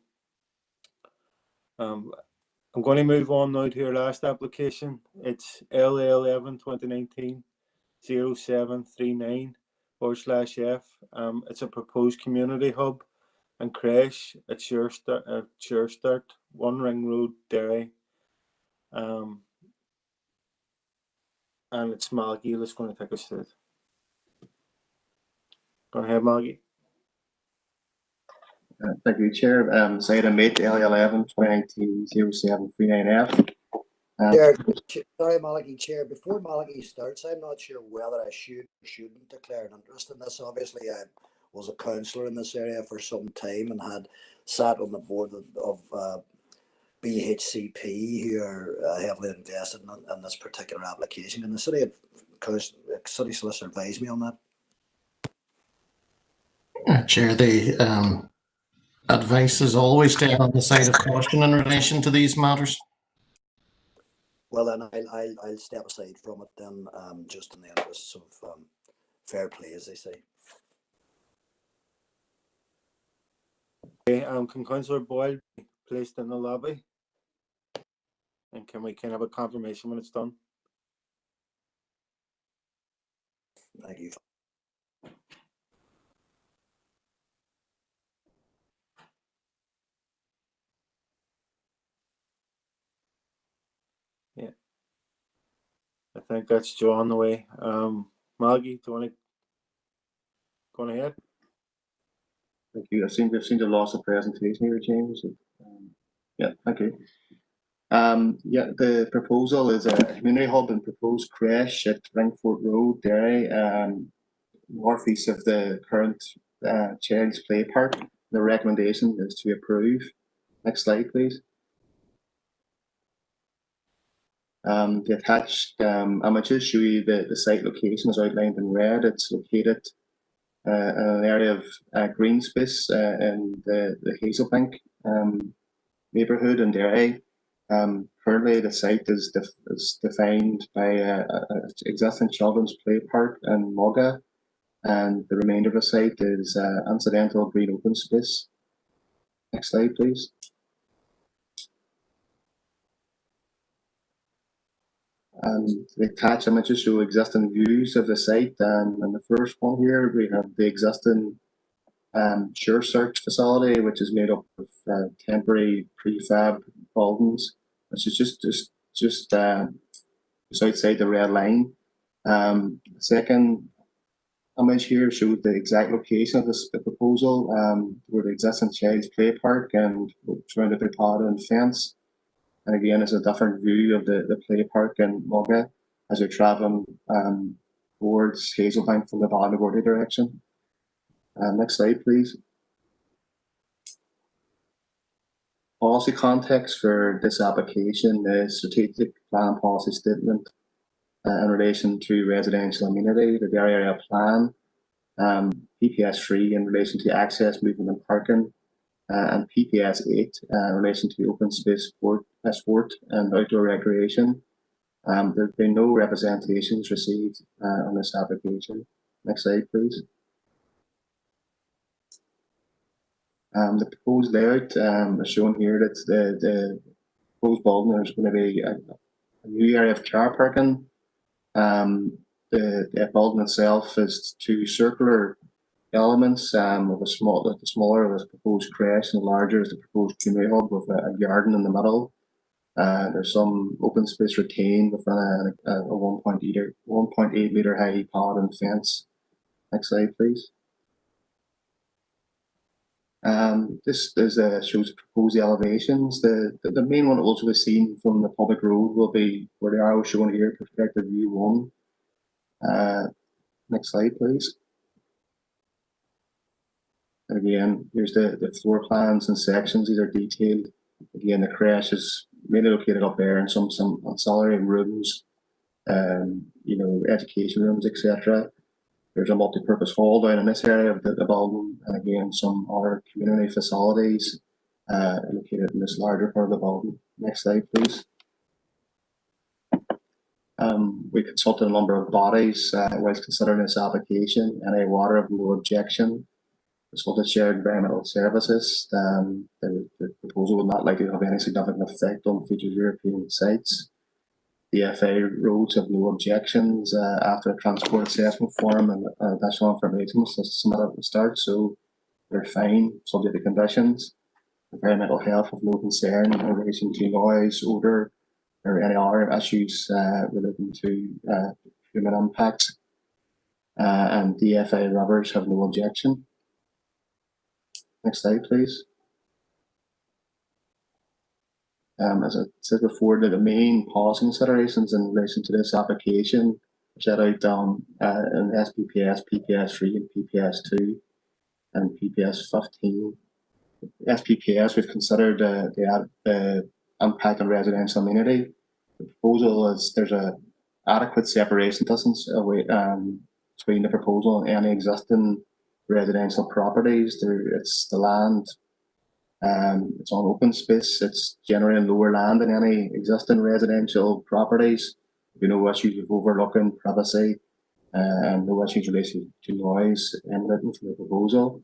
I'm going to move on now to our last application. It's LA11 2019-0739/F. It's a proposed community hub and creche at Sure Start, One Ring Road, Derry. And it's Malachy that's going to take us through it. Go ahead, Malachy. Thank you, Chair. It's item 8, L11 2019-0739/F. Sorry, Malachy, Chair. Before Malachy starts, I'm not sure whether I should or shouldn't declare an interest in this. Obviously, I was a councillor in this area for some time and had sat on the board of BHCP, who are heavily invested in this particular application. And the city solicitor advised me on that. Chair, the advice is always to err on the side of caution in relation to these matters. Well, then I'll step aside from it then, just in the interests of fair play, as they say. Okay, can Councillor Boyle be placed in the lobby? And can we have a confirmation when it's done? Thank you. Yeah. I think that's Joe on the way. Maggie, do you want to go ahead? Thank you. We've seen the loss of presentation here, James. Yeah, thank you. Yeah, the proposal is a community hub and proposed creche at Ringfort Road, Derry, northeast of the current Child's Play Park. The recommendation is to approve. Next slide, please. The attached images show you the site location is outlined in red. It's located in an area of green space in the Hazelbank neighbourhood in Derry. Currently, the site is defined by an existing children's play park in Moga, and the remainder of the site is incidental green open space. Next slide, please. The attached images show existing views of the site, and in the first one here we have the existing Sure Search facility, which is made up of temporary prefab buildings, which is just outside the red line. The second image here shows the exact location of the proposal, where the existing Child's Play Park and surrounded by pod and fence. And again, it's a different view of the play park in Moga as you're traveling towards Hazelbank from the Ballinagordy direction. Next slide, please. Policy context for this application is strategic plan policy statement in relation to residential amenity, the Derry Area Plan, PPS 3 in relation to access, movement and parking, and PPS 8 in relation to open space sport and outdoor recreation. There have been no representations received on this application. Next slide, please. The proposed layout is shown here. That the proposed building is going to be a new area of car parking. The building itself is two circular elements, with the smaller is proposed creche and larger is the proposed community hub with a garden in the middle. There's some open space retained within a 1.8 metre high pod and fence. Next slide, please. This shows proposed elevations. The main one that will be seen from the public road will be where the arrow shown here, perspective view 1. Next slide, please. And again, here's the floor plans and sections. These are detailed. Again, the creche is mainly located up there, and some ancillary rooms, education rooms, etc. There's a multi-purpose hall down in this area of the building, and again, some other community facilities located in this larger part of the building. Next slide, please. We consulted a number of bodies whilst considering this application. NI Water have no objection. Consulted Shared Environmental Services. The proposal would not likely have any significant effect on future European sites. The FA roads have no objections after a transport assessment form and additional information was submitted at the start, so they're fine, subject to conditions. Environmental health have no concern in relation to noise, odour, or any other issues relating to human impacts. And DFA rivers have no objection. Next slide, please. As I said before, the main policy considerations in relation to this application are set out in SPPS, PPS 3 and PPS 2 and PPS 15. SPPS, we've considered the impact on residential amenity. The proposal is there's a adequate separation distance away, between the proposal and any existing residential properties. It's the land It's on open space. It's generating lower land than any existing residential properties. No issues with overlooking privacy, and no issues related to noise emanating from the proposal.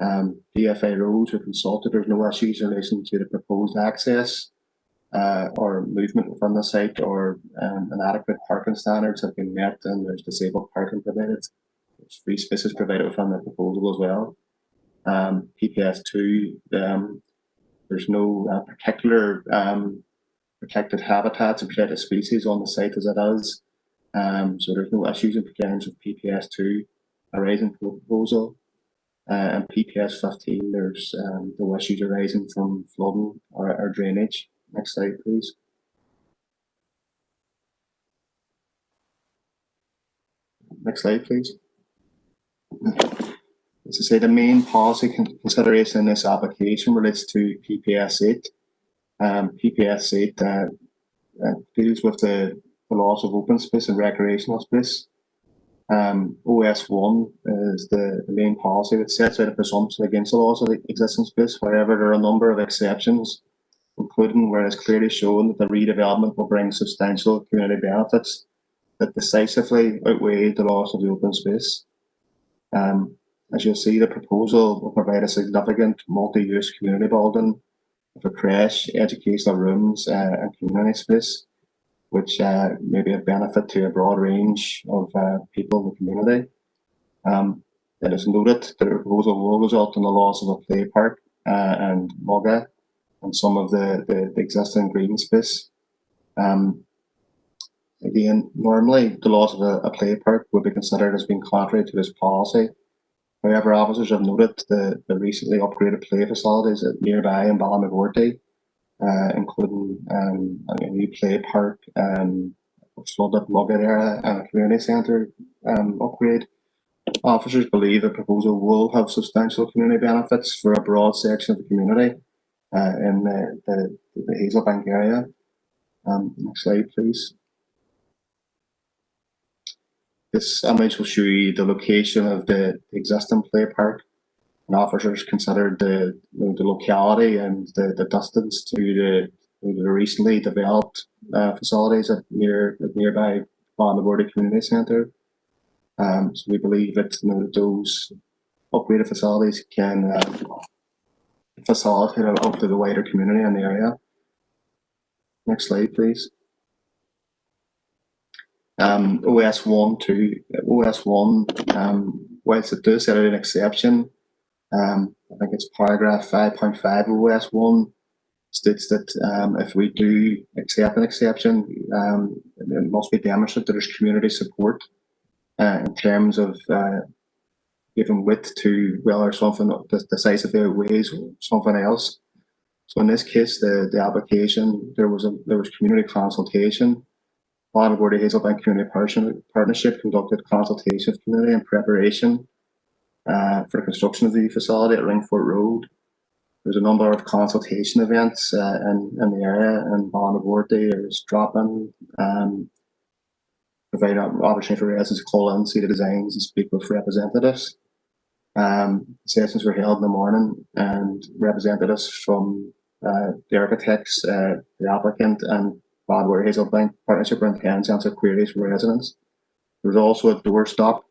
DFA roads were consulted. There's no issues in relation to the proposed access or movement within the site, or inadequate parking standards have been met, and there's disabled parking provided. There's free spaces provided within the proposal as well. PPS2, there's no particular protected habitats and protected species on the site as it is. So there's no issues in terms of PPS2 arising from the proposal. And PPS 15, there's no issues arising from flooding or drainage. Next slide, please. Next slide, please. As I say, the main policy consideration in this application relates to PPS 8. PPS 8 deals with the loss of open space and recreational space. OS1 is the main policy that sets out a presumption against the loss of the existing space. However, there are a number of exceptions, including where it's clearly shown that the redevelopment will bring substantial community benefits that decisively outweigh the loss of the open space. As you'll see, the proposal will provide a significant multi-use community building with a creche, educational rooms, and community space, which may be of benefit to a broad range of people in the community. It is noted that the proposal will result in the loss of a play park and MOGA and some of the existing green space. Again, normally the loss of a play park would be considered as being contrary to this policy. However, officers have noted the recently upgraded play facilities at nearby in Ballinagorty, including a new play park, flooded Mugget area, and a community centre upgrade. Officers believe the proposal will have substantial community benefits for a broad section of the community in the Hazelbank area. Next slide, please. This image will show you the location of the existing play park, and officers considered the locality and the distance to the recently developed facilities at nearby Ballinagorty Community Centre. So we believe that those upgraded facilities can facilitate up to the wider community in the area. Next slide, please. OS1, whilst it does set out an exception, I think it's paragraph 5.5 of OS1 states that if we do accept an exception, it must be demonstrated that there's community support in terms of giving width to whether something decisively outweighs something else. So in this case, the application, there was community consultation. Ballinagorty Hazelbank Community Partnership conducted consultation with community in preparation for the construction of the facility at Ringfort Road. There's a number of consultation events in the area, in Ballinagorty. There's drop-in, provide an opportunity for residents to call in, see the designs, and speak with representatives. Sessions were held in the morning, and representatives from the architects, the applicant, and Ballinagorty Hazelbank Partnership were in attendance to answer queries from residents. There was also a doorstep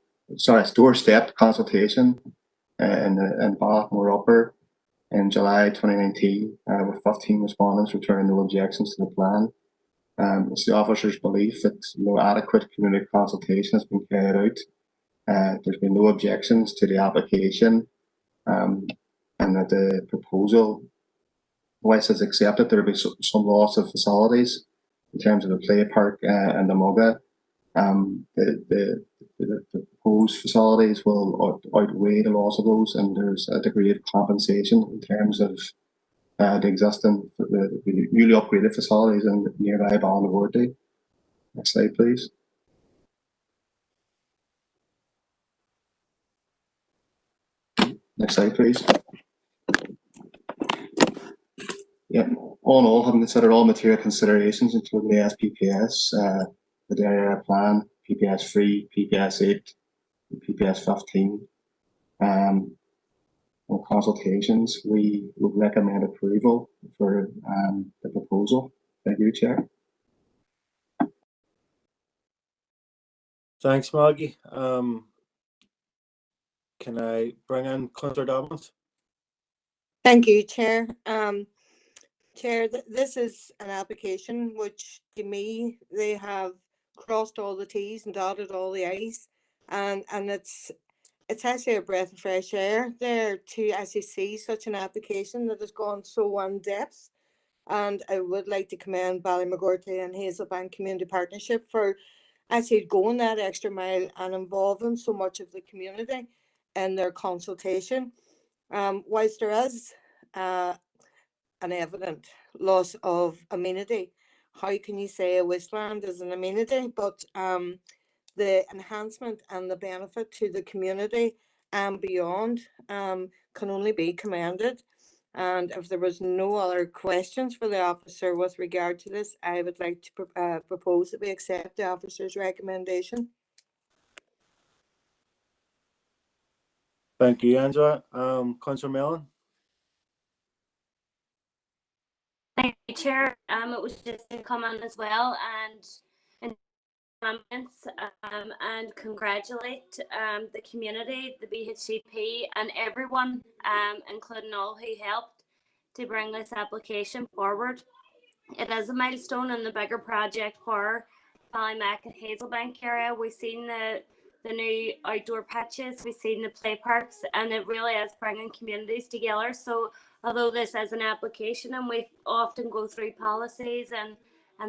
consultation in Ballinagorty Upper in July 2019, with 15 respondents returning no objections to the plan. It's the officers' belief that no adequate community consultation has been carried out. There's been no objections to the application, and that the proposal, whilst it's accepted, there will be some loss of facilities in terms of the play park and the MOGA. The proposed facilities will outweigh the loss of those, and there's a degree of compensation in terms of the existing, the newly upgraded facilities in nearby Ballinagorty. Next slide, please. Next slide, please. Yeah, all in all, having considered all material considerations, including the SPPS, the area plan, PPS 3, PPS 8, and PPS 15, and consultations, we would recommend approval for the proposal. Thank you, Chair. Thanks, Maggie. Can I bring in Councillor Dobbins? Thank you, Chair. Chair, this is an application which, to me, they have crossed all the T's and dotted all the I's, and it's actually a breath of fresh air there to actually see such an application that has gone so in depth. And I would like to commend Ballymagorty and Hazelbank Community Partnership for actually going that extra mile and involving so much of the community in their consultation. Whilst there is an evident loss of amenity, how can you say a wasteland is an amenity? But the enhancement and the benefit to the community and beyond can only be commended. And if there was no other questions for the officer with regard to this, I would like to propose that we accept the officer's recommendation. Thank you, Angela. Councillor Mellon? Thank you, Chair. It was just a comment as well, and comments and congratulate the community, the BHCP, and everyone, including all who helped to bring this application forward. It is a milestone in the bigger project for Ballymac and Hazelbank area. We've seen the new outdoor pitches, we've seen the play parks, and it really is bringing communities together. So although this is an application and we often go through policies and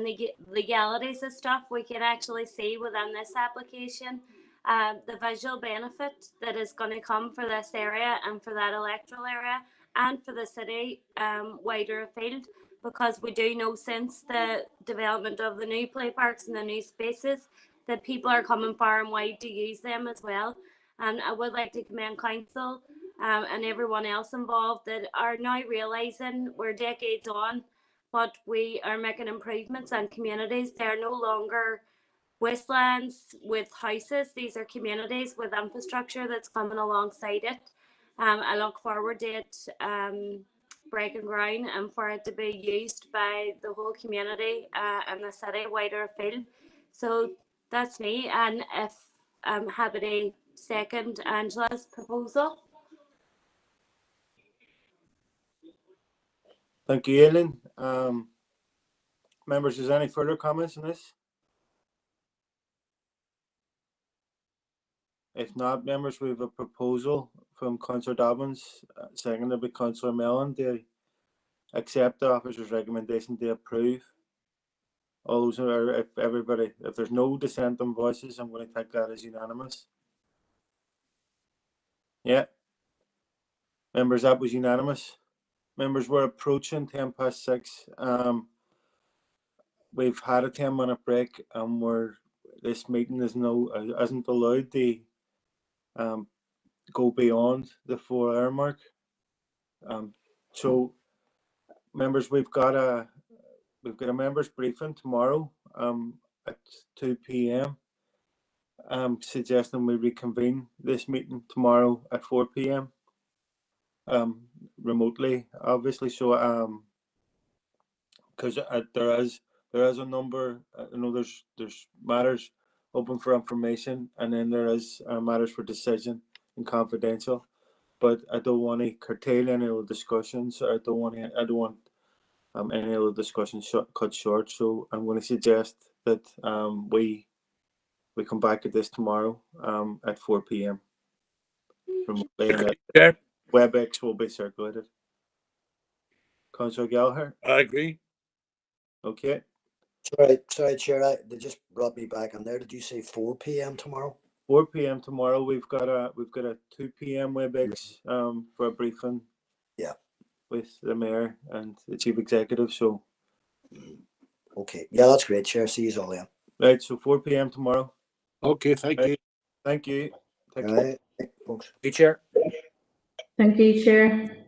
the legalities of stuff, we can actually see within this application the visual benefit that is going to come for this area and for that electoral area and for the city wider afield, because we do know since the development of the new play parks and the new spaces that people are coming far and wide to use them as well. And I would like to commend council and everyone else involved that are now realising we're decades on, but we are making improvements on communities. They're no longer wastelands with houses. These are communities with infrastructure that's coming alongside it. I look forward to it breaking ground and for it to be used by the whole community and the city wider afield. So that's me, and if I'm happy to second Angela's proposal. Thank you, Aileen. Members, is there any further comments on this? If not, members, we have a proposal from Councillor Dobbins, seconded by Councillor Mellon, to accept the officer's recommendation to approve. All those are, if there's no dissenting voices, I'm going to take that as unanimous. Yeah. Members, that was unanimous. Members, we're approaching 6:10. We've had a 10-minute break, and this meeting isn't allowed to go beyond the 4-hour mark. So, members, we've got a members briefing tomorrow at 2 p.m. Suggesting we reconvene this meeting tomorrow at 4 p.m. Remotely, obviously. So because there is a number, there's matters open for information, and then there is matters for decision and confidential. But I don't want to curtail any of the discussions. I don't want any of the discussions cut short. So I'm going to suggest that we come back at this tomorrow at 4 p.m. WebEx will be circulated. Councillor Gallagher? I agree. Okay. Sorry, Chair. They just brought me back on there. Did you say 4 p.m. tomorrow? 4 p.m. tomorrow. We've got a 2 p.m. WebEx for a briefing. Yeah. With the mayor and the chief executive. So. Okay. Yeah, that's great, Chair. See you all then. Right. So 4 p.m. tomorrow. Okay. Thank you. Thank you. All right. Folks. Thank you, Chair. Thank you, Chair.